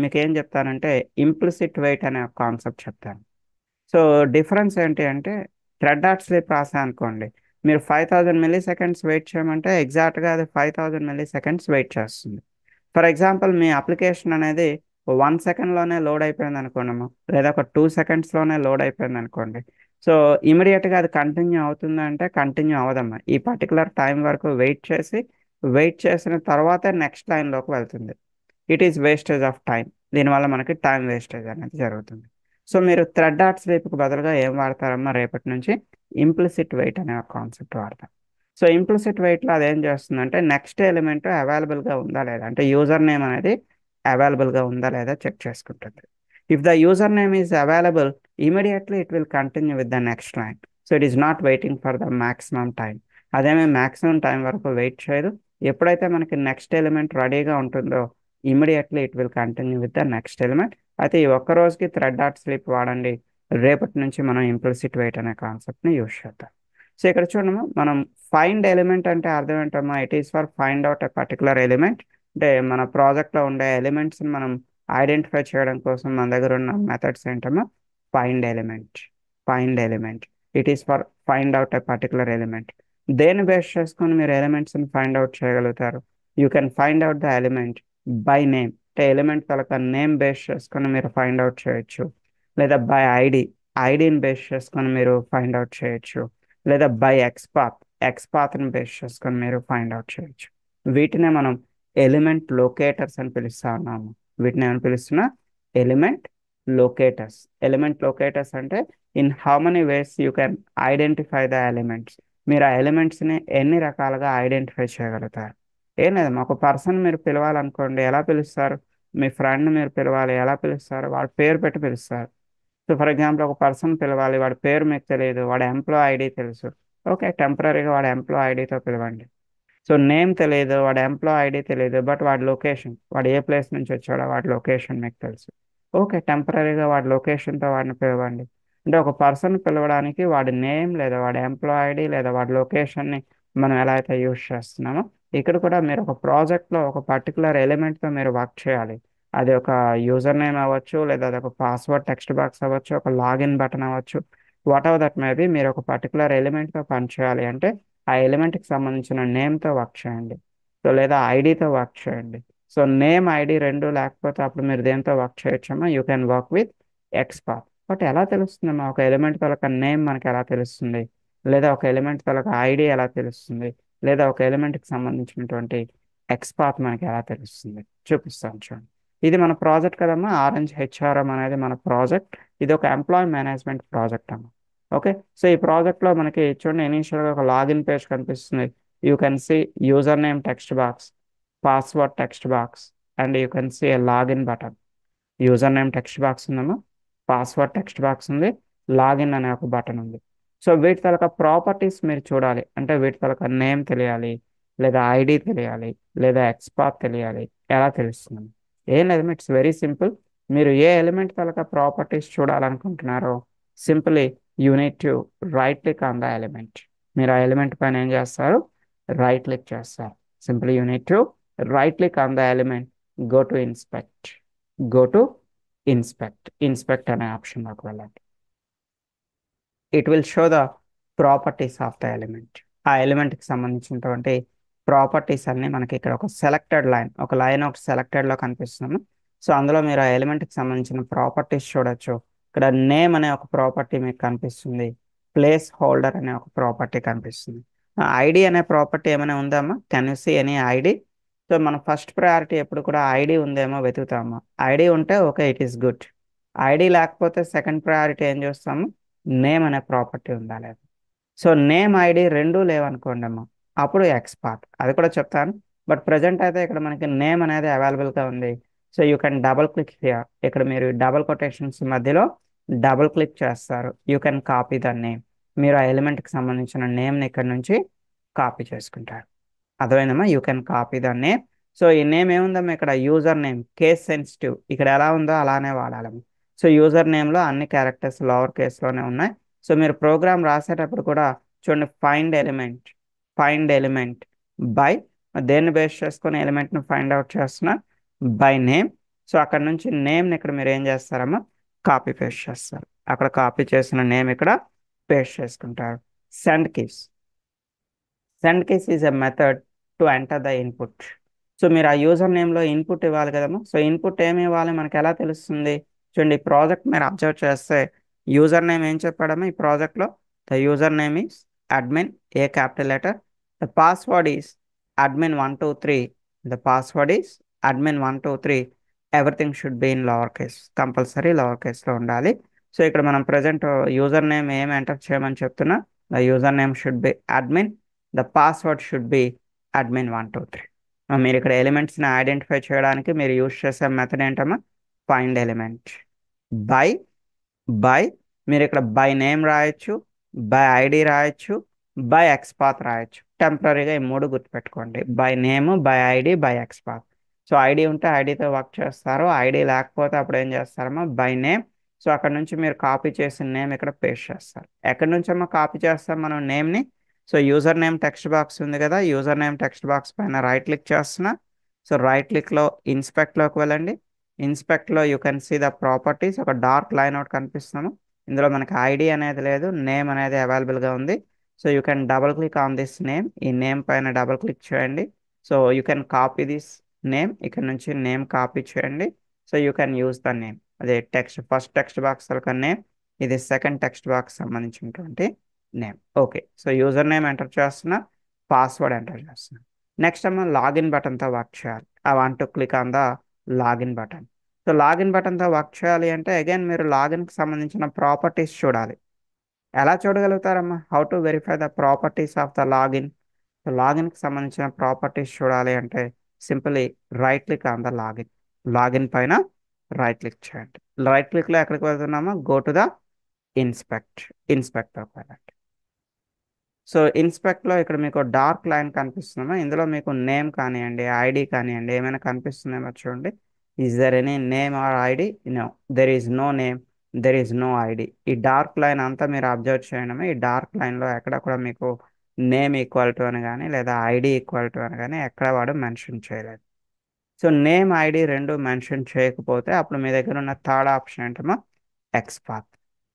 మీకు ఏం చెప్తానంటే ఇంప్లిసిట్ వెయిట్ అనే కాన్సెప్ట్ చెప్తాను. సో డిఫరెన్స్ ఏంటి అంటే థ్రెడ్ డాట్ స్లీప్ రాసా అనుకోండి, మీరు 5000 ms వెయిట్ చేయమంటే ఎగ్జాక్ట్గా అది 5000 ms వెయిట్ చేస్తుంది. ఫర్ ఎగ్జాంపుల్ మీ అప్లికేషన్ అనేది 1 సెకండ్లోనే లోడ్ అయిపోయింది అనుకోండి, లేదా ఒక 2 సెకండ్స్లోనే లోడ్ అయిపోయింది అనుకోండి. సో ఇమీడియట్గా అది కంటిన్యూ అవుతుందా అంటే కంటిన్యూ అవ్వదమ్మా. ఈ పర్టికులర్ టైం వరకు వెయిట్ చేసిన తర్వాతే నెక్స్ట్ లైన్లోకి వెళ్తుంది. It is wastage of time. దీనివల్ల మనకి టైం వేస్టేజ్ అనేది జరుగుతుంది. సో మీరు థ్రెడ్ డాట్ స్లీప్కి బదులుగా ఏం వాడతారమ్మా, రేపటి నుంచి ఇంప్లిసిట్ వెయిట్ అనే కాన్సెప్ట్ వాడతాం. సో ఇంప్లిసిట్ వెయిట్లో అది ఏం చేస్తుందంటే నెక్స్ట్ ఎలిమెంట్ అవైలబుల్గా ఉందా లేదా, అంటే యూజర్ నేమ్ అనేది అవైలబుల్గా ఉందా లేదా చెక్ చేసుకుంటుంది. If the user name is available, immediately it will continue with the next line. So it is not waiting for the maximum time. అదేమే మ్యాక్సిమం టైం వరకు వెయిట్ చేయదు. ఎప్పుడైతే మనకి నెక్స్ట్ ఎలిమెంట్ రెడీగా ఉంటుందో immediately it will continue with the next element. అయితే ఈ ఒక్క రోజుకి థ్రెడ్ డాట్ స్లీప్ వాడండి. రేపటి నుంచి మనం ఇంప్లిసిట్ వెయిట్ అనే కాన్సెప్ట్ని యూజ్ చేద్దాం. సో ఇక్కడ చూడము, మనం ఫైండ్ ఎలిమెంట్ అంటే అర్థం ఏంటమ్మా, it is for find out a particular element. అంటే మన ప్రాజెక్ట్లో ఉండే ఎలిమెంట్స్ని మనం ఐడెంటిఫై చేయడం కోసం మన దగ్గర ఉన్న మెథడ్స్ ఏంటమ్మా, find element. Find element, it is for find out a particular element. దేన్ని బేస్ చేసుకొని మీరు ఎలిమెంట్స్ని ఫైండ్ అవుట్ చేయగలుగుతారు? You can find out the element by name. అంటే ఎలిమెంట్ తలక నేమ్ బేస్ చేసుకొని మీరు ఫైండ్ అవుట్ చేయొచ్చు. లేదా బై ఐడి, ఐడిని బేస్ చేసుకొని మీరు ఫైండ్ అవుట్ చేయొచ్చు. లేదా బై ఎక్స్పాత్, ఎక్స్పాత్ని బేస్ చేసుకొని మీరు ఫైండ్ అవుట్ చేయొచ్చు. వీటినే మనం ఎలిమెంట్ లొకేటర్స్ అని పిలుస్తా ఉన్నాము. వీటిని ఏమని పిలుస్తున్నా, ఎలిమెంట్ లొకేటర్స్. ఎలిమెంట్ లొకేటర్స్ అంటే in how many ways you can identify the elements. మీరు ఆ ఎలిమెంట్స్ని ఎన్ని రకాలుగా ఐడెంటిఫై చేయగలుగుతారు? ఏం లేదమ్మా, ఒక పర్సన్ మీరు పిలవాలనుకోండి, ఎలా పిలుస్తారు? మీ ఫ్రెండ్ మీరు పిలవాలి, ఎలా పిలుస్తారు? వాడి పేరు పెట్టి పిలుస్తారు. సో ఫర్ ఎగ్జాంపుల్, ఒక పర్సన్ పిలవాలి, వాడి పేరు మీకు తెలియదు, వాడి ఎంప్లాయ్ ఐడి తెలుసు. ఓకే, టెంపరీగా వాడి ఎంప్లాయ్ ఐడితో పిలవండి. సో నేమ్ తెలియదు, వాడి ఎంప్లాయ్ ఐడి తెలియదు, బట్ వాడి లొకేషన్, వాడు ఏ ప్లేస్ నుంచి వచ్చాడో వాడి లొకేషన్ మీకు తెలుసు. ఓకే, టెంపరీగా వాడి లొకేషన్తో వాడిని పిలవండి. అంటే ఒక పర్సన్ పిలవడానికి వాడి నేమ్ లేదా వాడి ఎంప్లాయ్ ఐడి లేదా వాడి లొకేషన్ని మనం ఎలా అయితే యూజ్ చేస్తున్నామో, ఇక్కడ కూడా మీరు ఒక ప్రాజెక్ట్లో ఒక పర్టికులర్ ఎలిమెంట్తో మీరు వర్క్ చేయాలి. అది ఒక యూజర్ నేమ్ అవ్వచ్చు, లేదా అది ఒక పాస్వర్డ్ టెక్స్ట్ బాక్స్ అవ్వచ్చు, ఒక లాగిన్ బటన్ అవ్వచ్చు. What ever that may be, మీరు ఒక పర్టికులర్ ఎలిమెంట్తో పనిచేయాలి అంటే ఆ ఎలిమెంట్కి సంబంధించిన నేమ్తో వర్క్ చేయండి. సో లేదా ఐడితో వర్క్ చేయండి. సో నేమ్ ఐడి రెండు లేకపోతే అప్పుడు మీరు దేంతో వర్క్ చేయొచ్చమ్మా, you can work with XPath. But ఎలా తెలుస్తుందమ్మా, ఒక ఎలిమెంట్ తలక నేమ్ మనకి ఎలా తెలుస్తుంది? లేదా ఒక ఎలిమెంట్ తలక ఐడి ఎలా తెలుస్తుంది? లేదా ఒక ఎలిమెంట్కి సంబంధించినటువంటి ఎక్స్పాత్ మనకి ఎలా తెలుస్తుంది? చూపిస్తాను చూడండి. ఇది మన ప్రాజెక్ట్ కదమ్మా, ఆరెంజ్ హెచ్ఆర్ఎం అనేది మన ప్రాజెక్ట్. ఇది ఒక ఎంప్లాయ్ మేనేజ్మెంట్ ప్రాజెక్ట్ అమ్మా. ఓకే, సో ఈ ప్రాజెక్ట్లో మనకి చూడండి, ఇనీషియల్గా ఒక లాగిన్ పేజ్ కనిపిస్తుంది. You can see user name text box, password text box, and you can see A login button. User name text box ఉందమ్మా, పాస్వర్డ్ టెక్స్ట్ బాక్స్ ఉంది, లాగిన్ అనే ఒక బటన్ ఉంది. సో వీటి తలక ప్రాపర్టీస్ మీరు చూడాలి అంటే వీటి తలక నేమ్ తెలియాలి, లేదా ఐడి తెలియాలి, లేదా ఎక్స్పాత్ తెలియాలి. ఎలా తెలుస్తుంది? ఏం లేదు, ఇట్స్ వెరీ సింపుల్. మీరు ఏ ఎలిమెంట్ తలక ప్రాపర్టీస్ చూడాలనుకుంటున్నారో simply you need to right click on the element. మీరు ఆ ఎలిమెంట్ పైన ఏం చేస్తారు? రైట్ క్లిక్ చేస్తారు. Simple you need to right click on the element, go to inspect, go to inspect, inspect అనే ఆప్షన్లోకి వెళ్ళండి. It will show the properties of the element. ఆ ఎలిమెంట్కి సంబంధించినటువంటి ప్రాపర్టీస్ అన్ని మనకి ఇక్కడ ఒక సెలెక్టెడ్ లైన్, ఒక లైన్ ఒక సెలెక్టెడ్లో కనిపిస్తున్నాము. సో అందులో మీరు ఆ ఎలిమెంట్కి సంబంధించిన ప్రాపర్టీస్ చూడొచ్చు. ఇక్కడ నేమ్ అనే ఒక ప్రాపర్టీ మీకు కనిపిస్తుంది, ప్లేస్ హోల్డర్ అనే ఒక ప్రాపర్టీ కనిపిస్తుంది. ఐడి అనే ప్రాపర్టీ ఏమైనా ఉందామా? Can you see any ID? So మన ఫస్ట్ ప్రయారిటీ ఎప్పుడు కూడా ఐడి ఉందేమో వెతుకుతాము. ఐడి ఉంటే okay, it is good. ID లేకపోతే సెకండ్ ప్రయారిటీ ఏం చేస్తాము? నేమ్ అనే ప్రాపర్టీ ఉందా లేదా. సో నేమ్ ఐడి రెండూ లేవనుకోండి అమ్మా, అప్పుడు ఎక్స్పాత్, అది కూడా చెప్తాను. బట్ ప్రజెంట్ అయితే ఇక్కడ మనకి నేమ్ అనేది అవైలబుల్గా ఉంది. So you can double click here. ఇక్కడ మీరు డబుల్ కొటేషన్స్ మధ్యలో డబుల్ క్లిక్ చేస్తారు. You can copy the name. మీరు ఆ ఎలిమెంట్కి సంబంధించిన నేమ్ని ఇక్కడ నుంచి కాపీ చేసుకుంటారు. అర్థమైందమ్మా, you can copy the name. So ఈ నేమ్ ఏముందమ్మా, ఇక్కడ యూజర్ నేమ్ కేస్ సెన్సిటివ్, ఇక్కడ ఎలా ఉందో అలానే వాడాలమ్మా. సో యూజర్ నేమ్లో అన్ని క్యారెక్టర్స్ లోవర్ కేస్లోనే ఉన్నాయి. సో మీరు ప్రోగ్రామ్ రాసేటప్పుడు కూడా చూడండి, find element, find element by, దేన్ని బేస్ చేసుకొని ఎలిమెంట్ని ఫైండ్ అవుట్ చేస్తున్నా, బై నేమ్. సో అక్కడ నుంచి నేమ్ని ఇక్కడ మీరు ఏం చేస్తారమ్మా, కాపీ పేస్ట్ చేస్తారు. అక్కడ కాపీ చేసిన నేమ్ ఇక్కడ పేస్ట్ చేసుకుంటారు. Send keys, send case is a method to enter the input. So మీరు ఆ యూజర్ నేమ్లో ఇన్పుట్ ఇవ్వాలి కదమ్మా. సో ఇన్పుట్ ఏమి ఇవ్వాలి మనకి ఎలా తెలుస్తుంది? చూడండి, ఈ ప్రాజెక్ట్ మీరు అబ్జర్వ్ చేస్తే యూజర్ నేమ్ ఏం చెప్పాడమ్మా ఈ ప్రాజెక్ట్లో? The user name is admin, A capital letter. The password is admin123. The password is admin123. Everything should be in lower case, compulsory lower కేస్లో ఉండాలి. సో ఇక్కడ మనం ప్రజెంట్ యూజర్ నేమ్ ఏం ఎంటర్ చేయమని చెప్తున్నా, the user name should be admin, the password should be admin123. మీరు ఇక్కడ ఎలిమెంట్స్ని identify చేయడానికి మీరు యూజ్ చేసే మెథడ్ ఏంటమ్మా, ఫైండ్ ఎలిమెంట్ బై. బై మీరు ఇక్కడ బై నేమ్ రాయొచ్చు, బై ఐడి రాయొచ్చు, బై ఎక్స్పాత్ రాయొచ్చు. టెంపరీగా ఈ మూడు గుర్తుపెట్టుకోండి, by name, by ID, by XPath. So ID ఉంటే ఐడితో వర్క్ చేస్తారు, ఐడి లేకపోతే అప్పుడు ఏం చేస్తారమ్మా, బై నేమ్. సో అక్కడ నుంచి మీరు కాపీ చేసిన నేమ్ ఇక్కడ పేస్ట్ చేస్తారు. ఎక్కడి నుంచమ్మా కాపీ చేస్తాం మనం నేమ్ని? So user name text box ఉంది కదా, యూజర్ నేమ్ టెక్స్ట్ బాక్స్ పైన రైట్ క్లిక్ చేస్తున్నా. సో రైట్ క్లిక్లో ఇన్స్పెక్ట్లోకి వెళ్ళండి. ఇన్స్పెక్ట్లో you can see the properties, ఒక డార్క్ లైన్ అవుట్ కనిపిస్తున్నాము. ఇందులో మనకి ఐడి అనేది లేదు, నేమ్ అనేది అవైలబుల్గా ఉంది. So you can double click on this name, ఈ నేమ్ పైన డబుల్ క్లిక్ చేయండి. So you can copy this name, ఇక్కడ నుంచి నేమ్ కాపీ చేయండి. So you can use the name, అదే టెక్స్ట్ ఫస్ట్ టెక్స్ట్ బాక్స్ ఒక నేమ్, ఇది సెకండ్ టెక్స్ట్ బాక్స్ సంబంధించినటువంటి name. Okay, so user name enter చేస్తున్నా, పాస్వర్డ్ ఎంటర్ చేస్తున్నా. నెక్స్ట్ ఏమో లాగిన్ బటన్తో వర్క్ చేయాలి. I want to click on the login button. So login బటన్తో వర్క్ చేయాలి అంటే అగైన్ మీరు లాగిన్కి సంబంధించిన ప్రాపర్టీస్ చూడాలి. ఎలా చూడగలుగుతారమ్మా? How to verify the properties of the login? So లాగిన్కి సంబంధించిన ప్రాపర్టీస్ చూడాలి అంటే simply right click on the login. Login పైన రైట్ క్లిక్ చేయండి. రైట్ క్లిక్లో ఎక్కడికి వెళ్తున్నామో go to the inspect. Inspector పైన. సో ఇన్స్పెక్ట్లో ఇక్కడ మీకు డార్క్ లైన్ కనిపిస్తుందా? ఇందులో మీకు నేమ్ కానివ్వండి, ఐడి కానివ్వండి, ఏమైనా కనిపిస్తుందేమో చూడండి. Is there any name or ID? No, there is no name, there is no ID. ఈ డార్క్ లైన్ అంతా మీరు అబ్జర్వ్ చేయడమే. ఈ డార్క్ లైన్లో ఎక్కడ కూడా మీకు నేమ్ ఈక్వల్ టు అని కానీ లేదా ఐడి ఈక్వల్ టు అని కానీ ఎక్కడ వాడు మెన్షన్ చేయలేదు. సో నేమ్ ఐడి రెండు మెన్షన్ చేయకపోతే అప్పుడు మీ దగ్గర ఉన్న థర్డ్ ఆప్షన్ ఏంటమ్మా, XPath.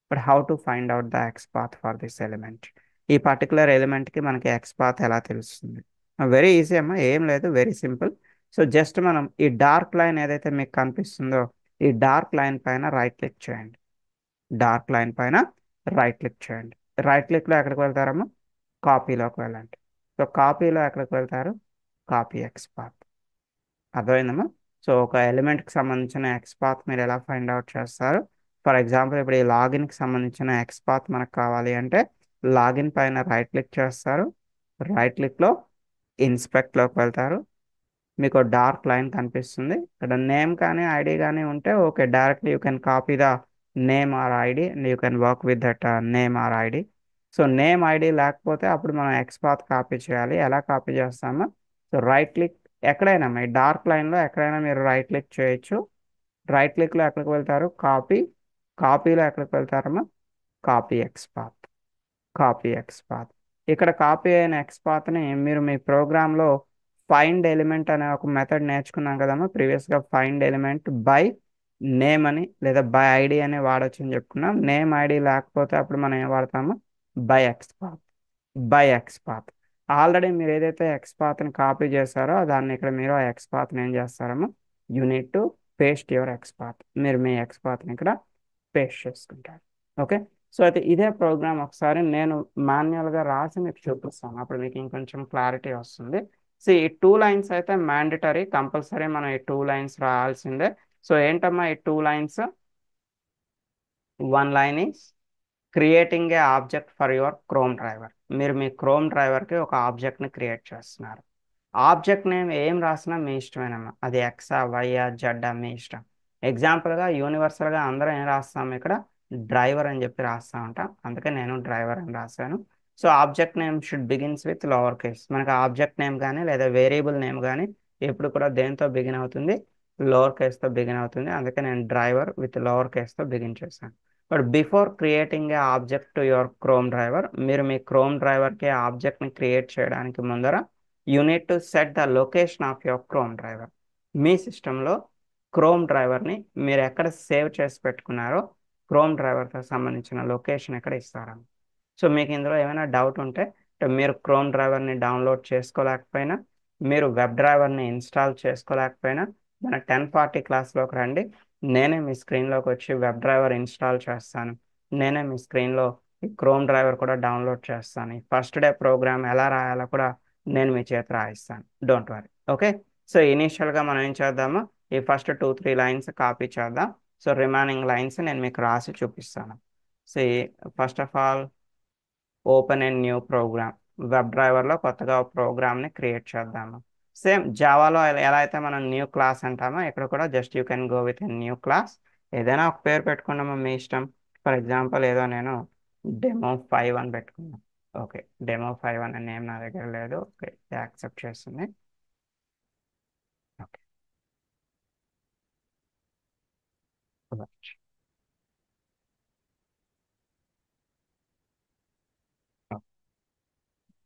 But how to find out the XPath for this element? ఈ పర్టికులర్ ఎలిమెంట్కి మనకి ఎక్స్పాత్ ఎలా తెలుస్తుంది? వెరీ ఈజీ అమ్మా, ఏం లేదు, వెరీ సింపుల్. సో జస్ట్ మనం ఈ డార్క్ లైన్ ఏదైతే మీకు కనిపిస్తుందో ఈ డార్క్ లైన్ పైన రైట్ క్లిక్ చేయండి. డార్క్ లైన్ పైన రైట్ క్లిక్ చేయండి. రైట్ క్లిక్లో ఎక్కడికి వెళ్తారమ్మా, కాపీలోకి వెళ్ళండి. సో కాపీలో ఎక్కడికి వెళ్తారు, కాపీ ఎక్స్పాత్. అర్థమైందమ్మా? సో ఒక ఎలిమెంట్కి సంబంధించిన ఎక్స్పాత్ మీరు ఎలా ఫైండ్ అవుట్ చేస్తారు? ఫర్ ఎగ్జాంపుల్ ఇప్పుడు ఈ లాగిన్కి సంబంధించిన ఎక్స్పాత్ మనకు కావాలి అంటే లాగిన్ పైన రైట్ క్లిక్ చేస్తారు. రైట్ క్లిక్లో ఇన్స్పెక్ట్లోకి వెళ్తారు. మీకు డార్క్ లైన్ కనిపిస్తుంది. ఇక్కడ నేమ్ కానీ ఐడి కానీ ఉంటే okay, directly you can copy the name or ID and you can work with that name or ID. So name ID లేకపోతే అప్పుడు మనం ఎక్స్పాత్ కాపీ చేయాలి. ఎలా కాపీ చేస్తామో, సో రైట్ క్లిక్ ఎక్కడైనా ఈ డార్క్ లైన్లో ఎక్కడైనా మీరు రైట్ క్లిక్ చేయొచ్చు. రైట్ క్లిక్లో ఎక్కడికి వెళ్తారు, కాపీ. కాపీలో ఎక్కడికి వెళ్తారమ్మా, కాపీ ఎక్స్పాత్. Copy XPath. ఇక్కడ కాపీ అయిన ఎక్స్పాత్ని మీరు మీ ప్రోగ్రాంలో ఫైండ్ ఎలిమెంట్ అనే ఒక మెథడ్ నేర్చుకున్నాం కదమ్మా ప్రీవియస్గా. ఫైండ్ ఎలిమెంట్ బై నేమ్ అని లేదా బై ఐడి అని వాడచ్చు అని చెప్పుకున్నాం. నేమ్ ఐడి లేకపోతే అప్పుడు మనం ఏం వాడతాము, by XPath. By XPath. Already మీరు ఏదైతే ఎక్స్పాత్ని కాపీ చేశారో దాన్ని ఇక్కడ మీరు ఆ ఎక్స్పాత్ని ఏం చేస్తారమ్మా, you need to paste your XPath. మీరు మీ ఎక్స్పాత్ని ఇక్కడ పేస్ట్ చేసుకుంటారు. ఓకే, సో అయితే ఇదే ప్రోగ్రామ్ ఒకసారి నేను మాన్యువల్గా రాసి మీకు చూపిస్తాను, అప్పుడు మీకు ఇంకొంచెం క్లారిటీ వస్తుంది. సో ఈ 2 లైన్స్ అయితే మ్యాండటరీ, కంపల్సరీ మనం ఈ 2 లైన్స్ రాయాల్సిందే. సో ఏంటమ్మా ఈ 2 lines? One line is creating a object for your Chrome driver. మీరు మీ క్రోమ్ డ్రైవర్కి ఒక ఆబ్జెక్ట్ని క్రియేట్ చేస్తున్నారు. ఆబ్జెక్ట్ నేమ్ ఏం రాసినా మీ ఇష్టమేనమ్మా, అది ఎక్సా వైఆ జెడ్డా మీ ఇష్టం. ఎగ్జాంపుల్గా యూనివర్సల్గా అందరం ఏం రాస్తాం ఇక్కడ, డ్రైవర్ అని చెప్పి రాస్తా ఉంటాం, అందుకే నేను డ్రైవర్ అని రాశాను. So object name should begins with lower case. మనకి ఆబ్జెక్ట్ నేమ్ కానీ లేదా వేరియబుల్ నేమ్ కానీ ఎప్పుడు కూడా దేంతో బిగిన్ అవుతుంది, లోవర్ కేస్తో బిగిన్ అవుతుంది. అందుకే నేను డ్రైవర్ విత్ లోవర్ కేస్తో బిగిన్ చేశాను. But before creating a object to your Chrome driver, మీరు మీ క్రోమ్ డ్రైవర్కి ఆబ్జెక్ట్ని క్రియేట్ చేయడానికి ముందర you need to set the location of your Chrome driver. మీ సిస్టంలో క్రోమ్ డ్రైవర్ని మీరు ఎక్కడ సేవ్ చేసి పెట్టుకున్నారో క్రోమ్ డ్రైవర్తో సంబంధించిన లొకేషన్ ఎక్కడ ఇస్తారని. సో మీకు ఇందులో ఏమైనా డౌట్ ఉంటే, మీరు క్రోమ్ డ్రైవర్ని డౌన్లోడ్ చేసుకోలేకపోయినా, మీరు వెబ్ డ్రైవర్ని ఇన్స్టాల్ చేసుకోలేకపోయినా మన 1040 క్లాస్లోకి రండి. నేనే మీ స్క్రీన్లోకి వచ్చి వెబ్ డ్రైవర్ ఇన్స్టాల్ చేస్తాను. నేనే మీ స్క్రీన్లో ఈ క్రోమ్ డ్రైవర్ కూడా డౌన్లోడ్ చేస్తాను. ఈ ఫస్ట్ డే ప్రోగ్రామ్ ఎలా రాయాలో కూడా నేను మీ చేత రాయిస్తాను, డోంట్ వరీ. ఓకే, సో ఇనీషియల్గా మనం ఏం చేద్దాము, ఈ ఫస్ట్ 2-3 లైన్స్ కాపీ చేద్దాం. సో రిమైనింగ్ లైన్స్ నేను మీకు రాసి చూపిస్తాను. So first of all open and new program. Web డ్రైవర్లో కొత్తగా ఒక ప్రోగ్రామ్ని క్రియేట్ చేద్దాము. సేమ్ జావాలో ఎలా అయితే మనం న్యూ క్లాస్ అంటామో ఇక్కడ కూడా just you can go with new class. ఏదైనా ఒక పేరు పెట్టుకున్నామో మీ ఇష్టం. ఫర్ ఎగ్జాంపుల్ ఏదో నేను డెమో 5 అని పెట్టుకున్నాం. ఓకే, డెమో 5 అనే నేమ్ నా దగ్గర లేదు. ఓకే, యాక్సెప్ట్ చేస్తుంది. ఓకే,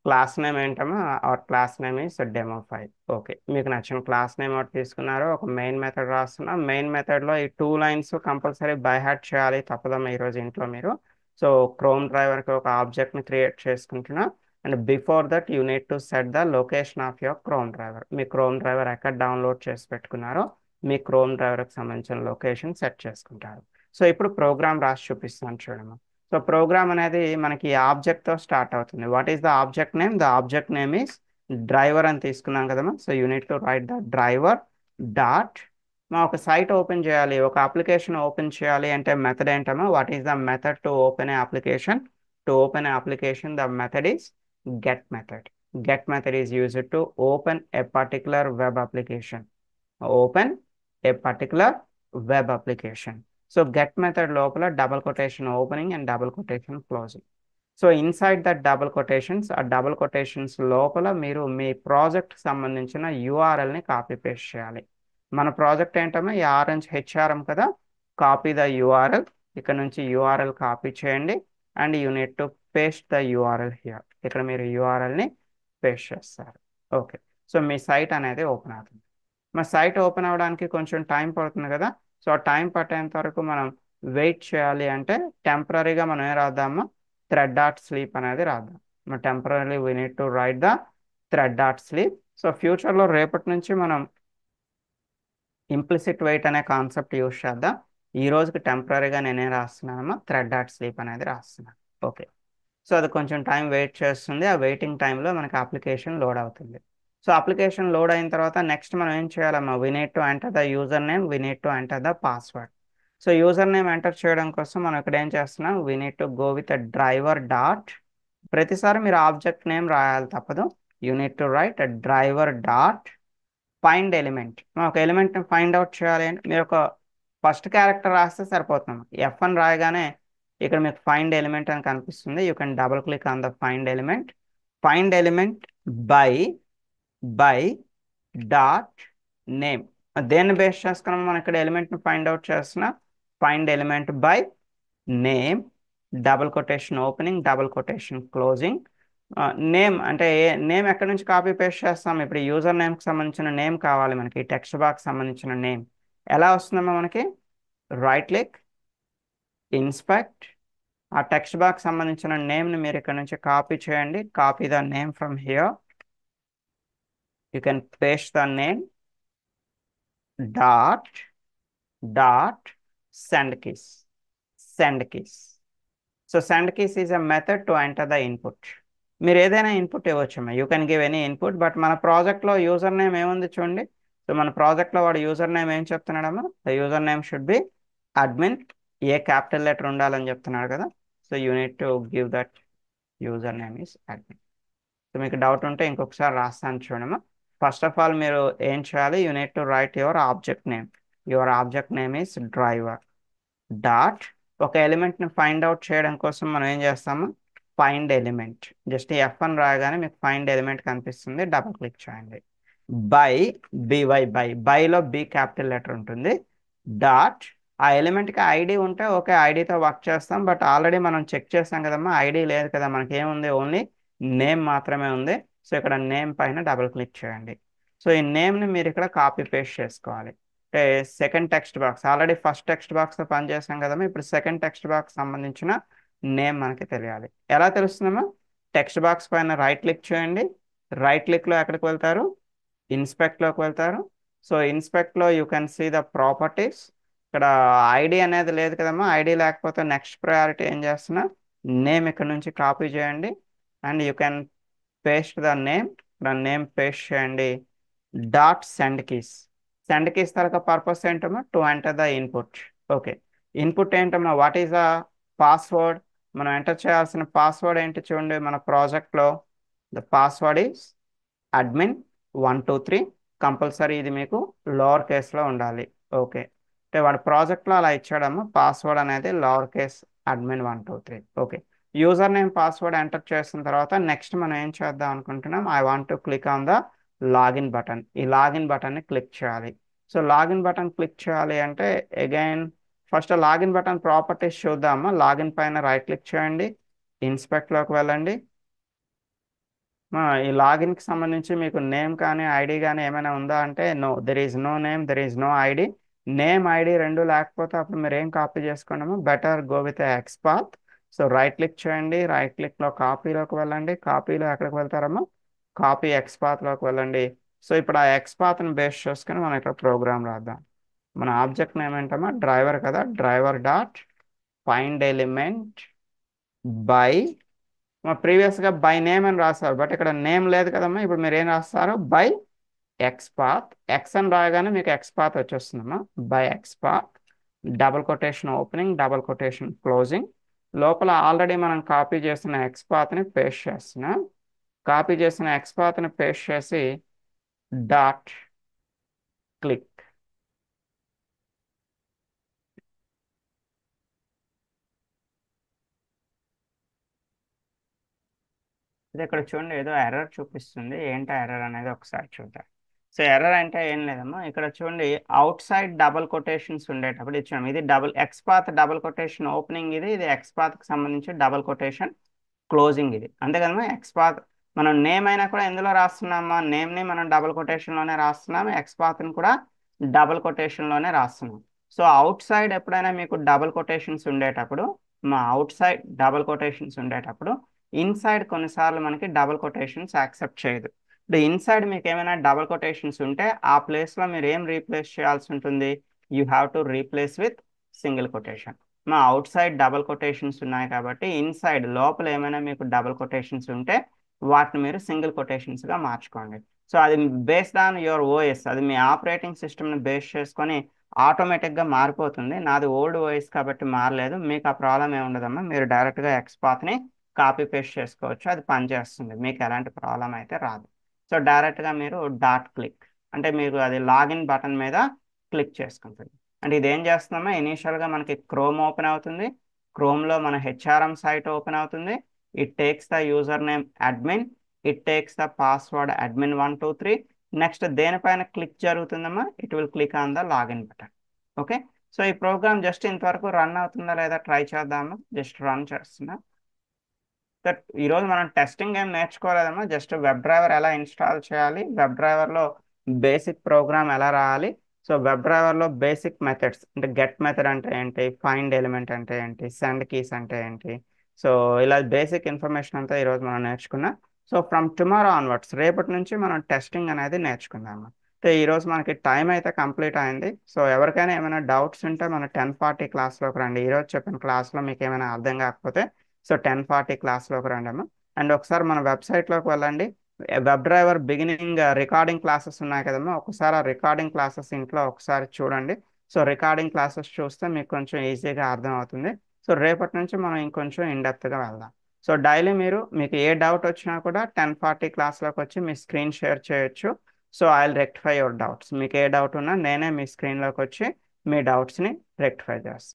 క్లాస్ నేమ్ ఏంటమ్మా? Our class name is demo 5. Okay, మీకు నచ్చిన క్లాస్ నేమ్ ఒకటి తీసుకున్నారు, ఒక మెయిన్ మెథడ్ రాస్తున్నా. మెయిన్ మెథడ్లో ఈ 2 లైన్స్ కంపల్సరీ బై హార్ట్ చేయాలి, తప్పదమ్మా ఈరోజు ఇంట్లో మీరు. సో క్రోమ్ డ్రైవర్కి ఒక ఆబ్జెక్ట్ని క్రియేట్ చేసుకుంటున్నా. And before that you need to set the location of your Chrome driver. Me chrome driver ఎక్కడ డౌన్లోడ్ చేసి పెట్టుకున్నారో మీ క్రోమ్ డ్రైవర్కి సంబంధించిన లొకేషన్ సెట్ చేసుకుంటారు. సో ఇప్పుడు ప్రోగ్రామ్ రాసి చూపిస్తాను చూడమ్మా. సో ప్రోగ్రామ్ అనేది మనకి ఆబ్జెక్ట్ తో స్టార్ట్ అవుతుంది. What is the object name? The object name is driver అని తీసుకున్నాం కదమ్మా. So you need to right the driver dot. మా ఒక సైట్ ఓపెన్ చేయాలి, ఒక అప్లికేషన్ ఓపెన్ చేయాలి అంటే మెథడ్ ఏంటమ్మా? What is the method to open A application? To open A application the method is get method. Get method is used to open a particular web application. Open a particular web application. So get method లోపల double quotation opening and double quotation closing. So inside that double quotations, ఆ double quotations లోపల మీరు మీ project సంబంధించిన యూఆర్ఎల్ని copy paste చేయాలి. మన project ఏంటమ్మా? ఈ orange HRM కదా. Copy the URL. ఇక్కడ నుంచి యూఆర్ఎల్ కాపీ చేయండి and you need to paste the URL here. ఇక్కడ మీరు యూఆర్ఎల్ని పేస్ట్ చేస్తారు. ఓకే, సో మీ సైట్ అనేది ఓపెన్ అవుతుంది. మా సైట్ ఓపెన్ అవ్వడానికి కొంచెం టైం పడుతుంది కదా. సో ఆ టైం పట్టేంత వరకు మనం వెయిట్ చేయాలి అంటే టెంపరీగా మనం ఏం రాద్దాము? థ్రెడ్ డాట్ స్లీప్ అనేది రాద్దాం. Temporary we need to right the thread dot sleep. So ఫ్యూచర్లో రేపటి నుంచి మనం ఇంప్లిసిట్ వెయిట్ అనే కాన్సెప్ట్ యూస్ చేద్దాం. ఈ రోజుకి టెంపరీగా నేనేం రాస్తున్నానమ్మా? థ్రెడ్ డాట్ స్లీప్ అనేది రాస్తున్నాను. ఓకే, సో అది కొంచెం టైం వెయిట్ చేస్తుంది. ఆ వెయిటింగ్ టైంలో మనకి అప్లికేషన్ లోడ్ అవుతుంది. సో అప్లికేషన్ లోడ్ అయిన తర్వాత నెక్స్ట్ మనం ఏం చేయాలమ్మా? We need to enter the user name, we need to enter the password. So user name enter చేయడం కోసం మనం ఇక్కడ ఏం చేస్తున్నాం? We need to go with driver dot. ప్రతిసారి మీరు ఆబ్జెక్ట్ నేమ్ రాయాలి, తప్పదు. You need to write driver dot find element. ఒక ఎలిమెంట్ని ఫైండ్ అవుట్ చేయాలి అంటే మీరు ఒక ఫస్ట్ క్యారెక్టర్ రాస్తే సరిపోతుంది. F1 రాయగానే ఇక్కడ మీకు ఫైండ్ ఎలిమెంట్ అని కనిపిస్తుంది. You can double click on the find element. Find element by by dot name. దేన్ని బేస్ చేసుకున్నాం మనం ఇక్కడ ఎలిమెంట్ని ఫైండ్ అవుట్ చేస్తున్నా? Find element by name, double quotation opening, double quotation closing. Name అంటే నేమ్ ఎక్కడి నుంచి కాపీ పేస్ట్ చేస్తాం? ఇప్పుడు యూజర్ నేమ్కి సంబంధించిన నేమ్ కావాలి మనకి, టెక్స్ట్ బాక్స్ సంబంధించిన నేమ్ ఎలా వస్తుందమ్మా మనకి? Right click, inspect. ఆ టెక్స్ట్ బాక్స్ సంబంధించిన నేమ్ని మీరు ఇక్కడ నుంచి కాపీ చేయండి. Copy the name from here. You can paste the name dot dot send keys. Send keys. So send keys is a method to enter the input. మీరు ఏదైనా input ఇవ్వచ్చమ్మా. You can give any input. But మన ప్రాజెక్ట్లో user name ఏముంది చూడండి. So మన ప్రాజెక్ట్లో వాడు యూజర్ నేమ్ ఏం చెప్తున్నాడమ్మా? The user name should be admin. A capital letter ఉండాలని చెప్తున్నాడు కదా. So you need to give that user name is admin. So మీకు డౌట్ ఉంటే ఇంకొకసారి రాస్తాను చూడమ్మా. ఫస్ట్ ఆఫ్ ఆల్ మీరు ఏం చేయాలి? You need to right your object name. Your object name is driver dot. ఒక ఎలిమెంట్ని ఫైండ్ అవుట్ చేయడం కోసం మనం ఏం చేస్తాము? Find element. జస్ట్ F1 రాగానే మీకు ఫైండ్ ఎలిమెంట్ కనిపిస్తుంది, డబుల్ క్లిక్ చేయండి. బై బైలో బి క్యాపిటల్ లెటర్ ఉంటుంది. డాట్ ఆ ఎలిమెంట్కి ఐడి ఉంటే ఓకే, ఐడితో వర్క్ చేస్తాం. బట్ ఆల్రెడీ మనం చెక్ చేస్తాం కదమ్మా, ఐడి లేదు కదా మనకి. ఏముంది? ఓన్లీ నేమ్ మాత్రమే ఉంది. సో ఇక్కడ నేమ్ పైన డబుల్ క్లిక్ చేయండి. సో ఈ నేమ్ని మీరు ఇక్కడ కాపీ పేస్ట్ చేసుకోవాలి. అంటే second text box, already first text బాక్స్తో పనిచేసాం కదమ్మా, ఇప్పుడు సెకండ్ టెక్స్ట్ బాక్స్ సంబంధించిన నేమ్ మనకి తెలియాలి. ఎలా తెలుస్తుందమ్మా? టెక్స్ట్ బాక్స్ పైన రైట్ క్లిక్ చేయండి. రైట్ క్లిక్లో ఎక్కడికి వెళ్తారు? ఇన్స్పెక్ట్లోకి వెళ్తారు. సో ఇన్స్పెక్ట్లో you can see the properties. ఇక్కడ ఐడి అనేది లేదు కదమ్మా. ఐడి లేకపోతే నెక్స్ట్ ప్రయారిటీ ఏం చేస్తున్నా? నేమ్ ఇక్కడ నుంచి కాపీ చేయండి and you can paste the name. ఇక్కడ నేమ్ పేస్ట్ చేయండి. Dot send keys. Send keys తర్వాత పర్పస్ ఏంటమ్మా? To enter the input. Okay, input ఏంటమ్మా? What is the password? మనం ఎంటర్ చేయాల్సిన పాస్వర్డ్ ఏంటి చూడండి మన ప్రాజెక్ట్లో. The password is admin123. Compulsory ఇది మీకు లోవర్ కేస్లో ఉండాలి. ఓకే, అంటే వాడు ప్రాజెక్ట్లో అలా ఇచ్చాడమ్మా, పాస్వర్డ్ అనేది lower case admin123. Okay, user name password enter చేసిన తర్వాత నెక్స్ట్ మనం ఏం చేద్దాం అనుకుంటున్నాం, I want to click on the login button. ఈ లాగిన్ బటన్ని క్లిక్ చేయాలి. సో లాగిన్ బటన్ క్లిక్ చేయాలి అంటే again first login button properties చూద్దామా. లాగిన్ పైన రైట్ క్లిక్ చేయండి, ఇన్స్పెక్ట్లోకి వెళ్ళండి. ఈ లాగిన్కి సంబంధించి మీకు నేమ్ కానీ ఐడి కానీ ఏమైనా ఉందా అంటే no, there is no name, there is no ID. Name ID రెండు లేకపోతే అప్పుడు మీరు ఏం కాపీ చేసుకున్నాము, better go with XPath. So right click చేయండి, రైట్ క్లిక్లో కాపీలోకి వెళ్ళండి. కాపీలో ఎక్కడికి వెళ్తారమ్మా, కాపీ ఎక్స్పాత్లోకి వెళ్ళండి. సో ఇప్పుడు ఆ ఎక్స్పాత్ని బేస్ చేసుకొని మనం ఇక్కడ ప్రోగ్రామ్ రాద్దాం. మన ఆబ్జెక్ట్ నేమ్ ఏంటమ్మా, డ్రైవర్ కదా, driver dot find element by, ప్రీవియస్గా బై నేమ్ అని రాస్తారు బట్ ఇక్కడ నేమ్ లేదు కదమ్మా. ఇప్పుడు మీరు ఏం రాస్తారు, బై ఎక్స్పాత్. ఎక్స్ అని రాయగానే మీకు ఎక్స్పాత్ వచ్చేస్తుందమ్మా. By XPath double quotation opening double quotation closing. లోపల ఆల్రెడీ మనం కాపీ చేసిన ఎక్స్పాత్ని పేస్ట్ చేస్తున్నాం. కాపీ చేసిన ఎక్స్పాత్ని పేస్ట్ చేసి డాట్ క్లిక్. ఇది ఇక్కడ చూడండి ఏదో ఎర్రర్ చూపిస్తుంది. ఏంటో ఎర్రర్ అనేది ఒకసారి చూద్దాం. సో ఎర్రర్ అంటే ఏం లేదమ్మా, ఇక్కడ చూడండి అవుట్ సైడ్ డబుల్ కొటేషన్స్ ఉండేటప్పుడు ఇచ్చాము. ఇది double XPath double quotation opening, ఇది ఎక్స్పాత్కి సంబంధించి డబుల్ కొటేషన్ క్లోజింగ్. ఇది అంతే కదమ్మా. ఎక్స్పాత్ మనం నేమ్ అయినా కూడా ఎందులో రాస్తున్నామా, నేమ్ని మనం డబుల్ కొటేషన్లోనే రాస్తున్నాము, ఎక్స్పాత్ని కూడా డబుల్ కొటేషన్లోనే రాస్తున్నాం. సో అవుట్ సైడ్ ఎప్పుడైనా మీకు డబుల్ కొటేషన్స్ ఉండేటప్పుడు, అవుట్ సైడ్ డబుల్ కొటేషన్స్ ఉండేటప్పుడు ఇన్సైడ్ కొన్నిసార్లు మనకి డబుల్ కొటేషన్స్ యాక్సెప్ట్ చేయదు. ఇప్పుడు ఇన్సైడ్ మీకు ఏమైనా డబుల్ కొటేషన్స్ ఉంటే ఆ ప్లేస్లో మీరు ఏం రీప్లేస్ చేయాల్సి ఉంటుంది, you have to replace with single quotation. Out side double quotations ఉన్నాయి కాబట్టి ఇన్సైడ్ లోపల ఏమైనా మీకు డబుల్ కొటేషన్స్ ఉంటే వాటిని మీరు సింగిల్ కొటేషన్స్గా మార్చుకోండి. సో అది బేస్డ్ ఆన్ యువర్ ఓఎస్, అది మీ ఆపరేటింగ్ సిస్టమ్ని బేస్ చేసుకొని ఆటోమేటిక్గా మారిపోతుంది. నాది ఓల్డ్ ఓఎస్ కాబట్టి మారలేదు. మీకు ఆ ప్రాబ్లం ఏమి ఉండదమ్మా. మీరు డైరెక్ట్గా ఎక్స్పాత్ని కాపీ పేస్ట్ చేసుకోవచ్చు, అది పనిచేస్తుంది, మీకు ఎలాంటి ప్రాబ్లం అయితే రాదు. సో డైరెక్ట్గా మీరు డాట్ క్లిక్ అంటే మీరు అది లాగిన్ బటన్ మీద క్లిక్ చేసుకుంటుంది. అంటే ఇది ఏం చేస్తున్నామో ఇనీషియల్గా మనకి క్రోమ్ ఓపెన్ అవుతుంది. క్రోమ్లో మన హెచ్ఆర్ఎం సైట్ ఓపెన్ అవుతుంది. It takes the user name admin, it takes the password admin 123. Next దేనిపైన క్లిక్ జరుగుతుందమ్మా, it will click on the login button. Okay. So ఈ ప్రోగ్రామ్ జస్ట్ ఇంతవరకు రన్ అవుతుందా లేదా ట్రై చేద్దాము. జస్ట్ రన్ చేస్తున్నా. ఈరోజు మనం టెస్టింగ్ ఏం నేర్చుకోలేదమ్మా, జస్ట్ వెబ్ డ్రైవర్ ఎలా ఇన్స్టాల్ చేయాలి, వెబ్ డ్రైవర్లో బేసిక్ ప్రోగ్రామ్ ఎలా రాయాలి. సో వెబ్ డ్రైవర్లో బేసిక్ మెథడ్స్ అంటే గెట్ మెథడ్ అంటే ఏంటి, ఫైండ్ ఎలిమెంట్ అంటే ఏంటి, సెండ్ కీస్ అంటే ఏంటి, సో ఇలా బేసిక్ ఇన్ఫర్మేషన్ అంతా ఈరోజు మనం నేర్చుకున్నాం. సో ఫ్రమ్ టుమారో ఆన్వర్డ్స్, రేపటి నుంచి మనం టెస్టింగ్ అనేది నేర్చుకుందాము. అయితే ఈరోజు మనకి టైం అయితే కంప్లీట్ అయింది. సో ఎవరికైనా ఏమైనా డౌట్స్ ఉంటే మన 10:40 క్లాస్లోకి రండి. ఈరోజు చెప్పిన క్లాస్లో మీకు ఏమైనా అర్థం కాకపోతే సో 10:40 క్లాస్లోకి రండి అమ్మా. అండ్ ఒకసారి మన వెబ్సైట్లోకి వెళ్ళండి. Web driver beginning recording classes ఉన్నాయి కదమ్మా, ఒకసారి ఆ రికార్డింగ్ క్లాసెస్ ఇంట్లో ఒకసారి చూడండి. సో రికార్డింగ్ క్లాసెస్ చూస్తే మీకు కొంచెం ఈజీగా అర్థం అవుతుంది. సో రేపటి నుంచి మనం ఇంకొంచెం ఇన్డెప్త్గా వెళ్దాం. సో డైలీ మీకు ఏ డౌట్ వచ్చినా కూడా 10:40 క్లాస్లోకి వచ్చి మీ స్క్రీన్ షేర్ చేయొచ్చు. So I will rectify your doubts. మీకు ఏ డౌట్ ఉన్నా నేనే మీ స్క్రీన్లోకి వచ్చి మీ డౌట్స్ని రెక్టిఫై చేస్తాను.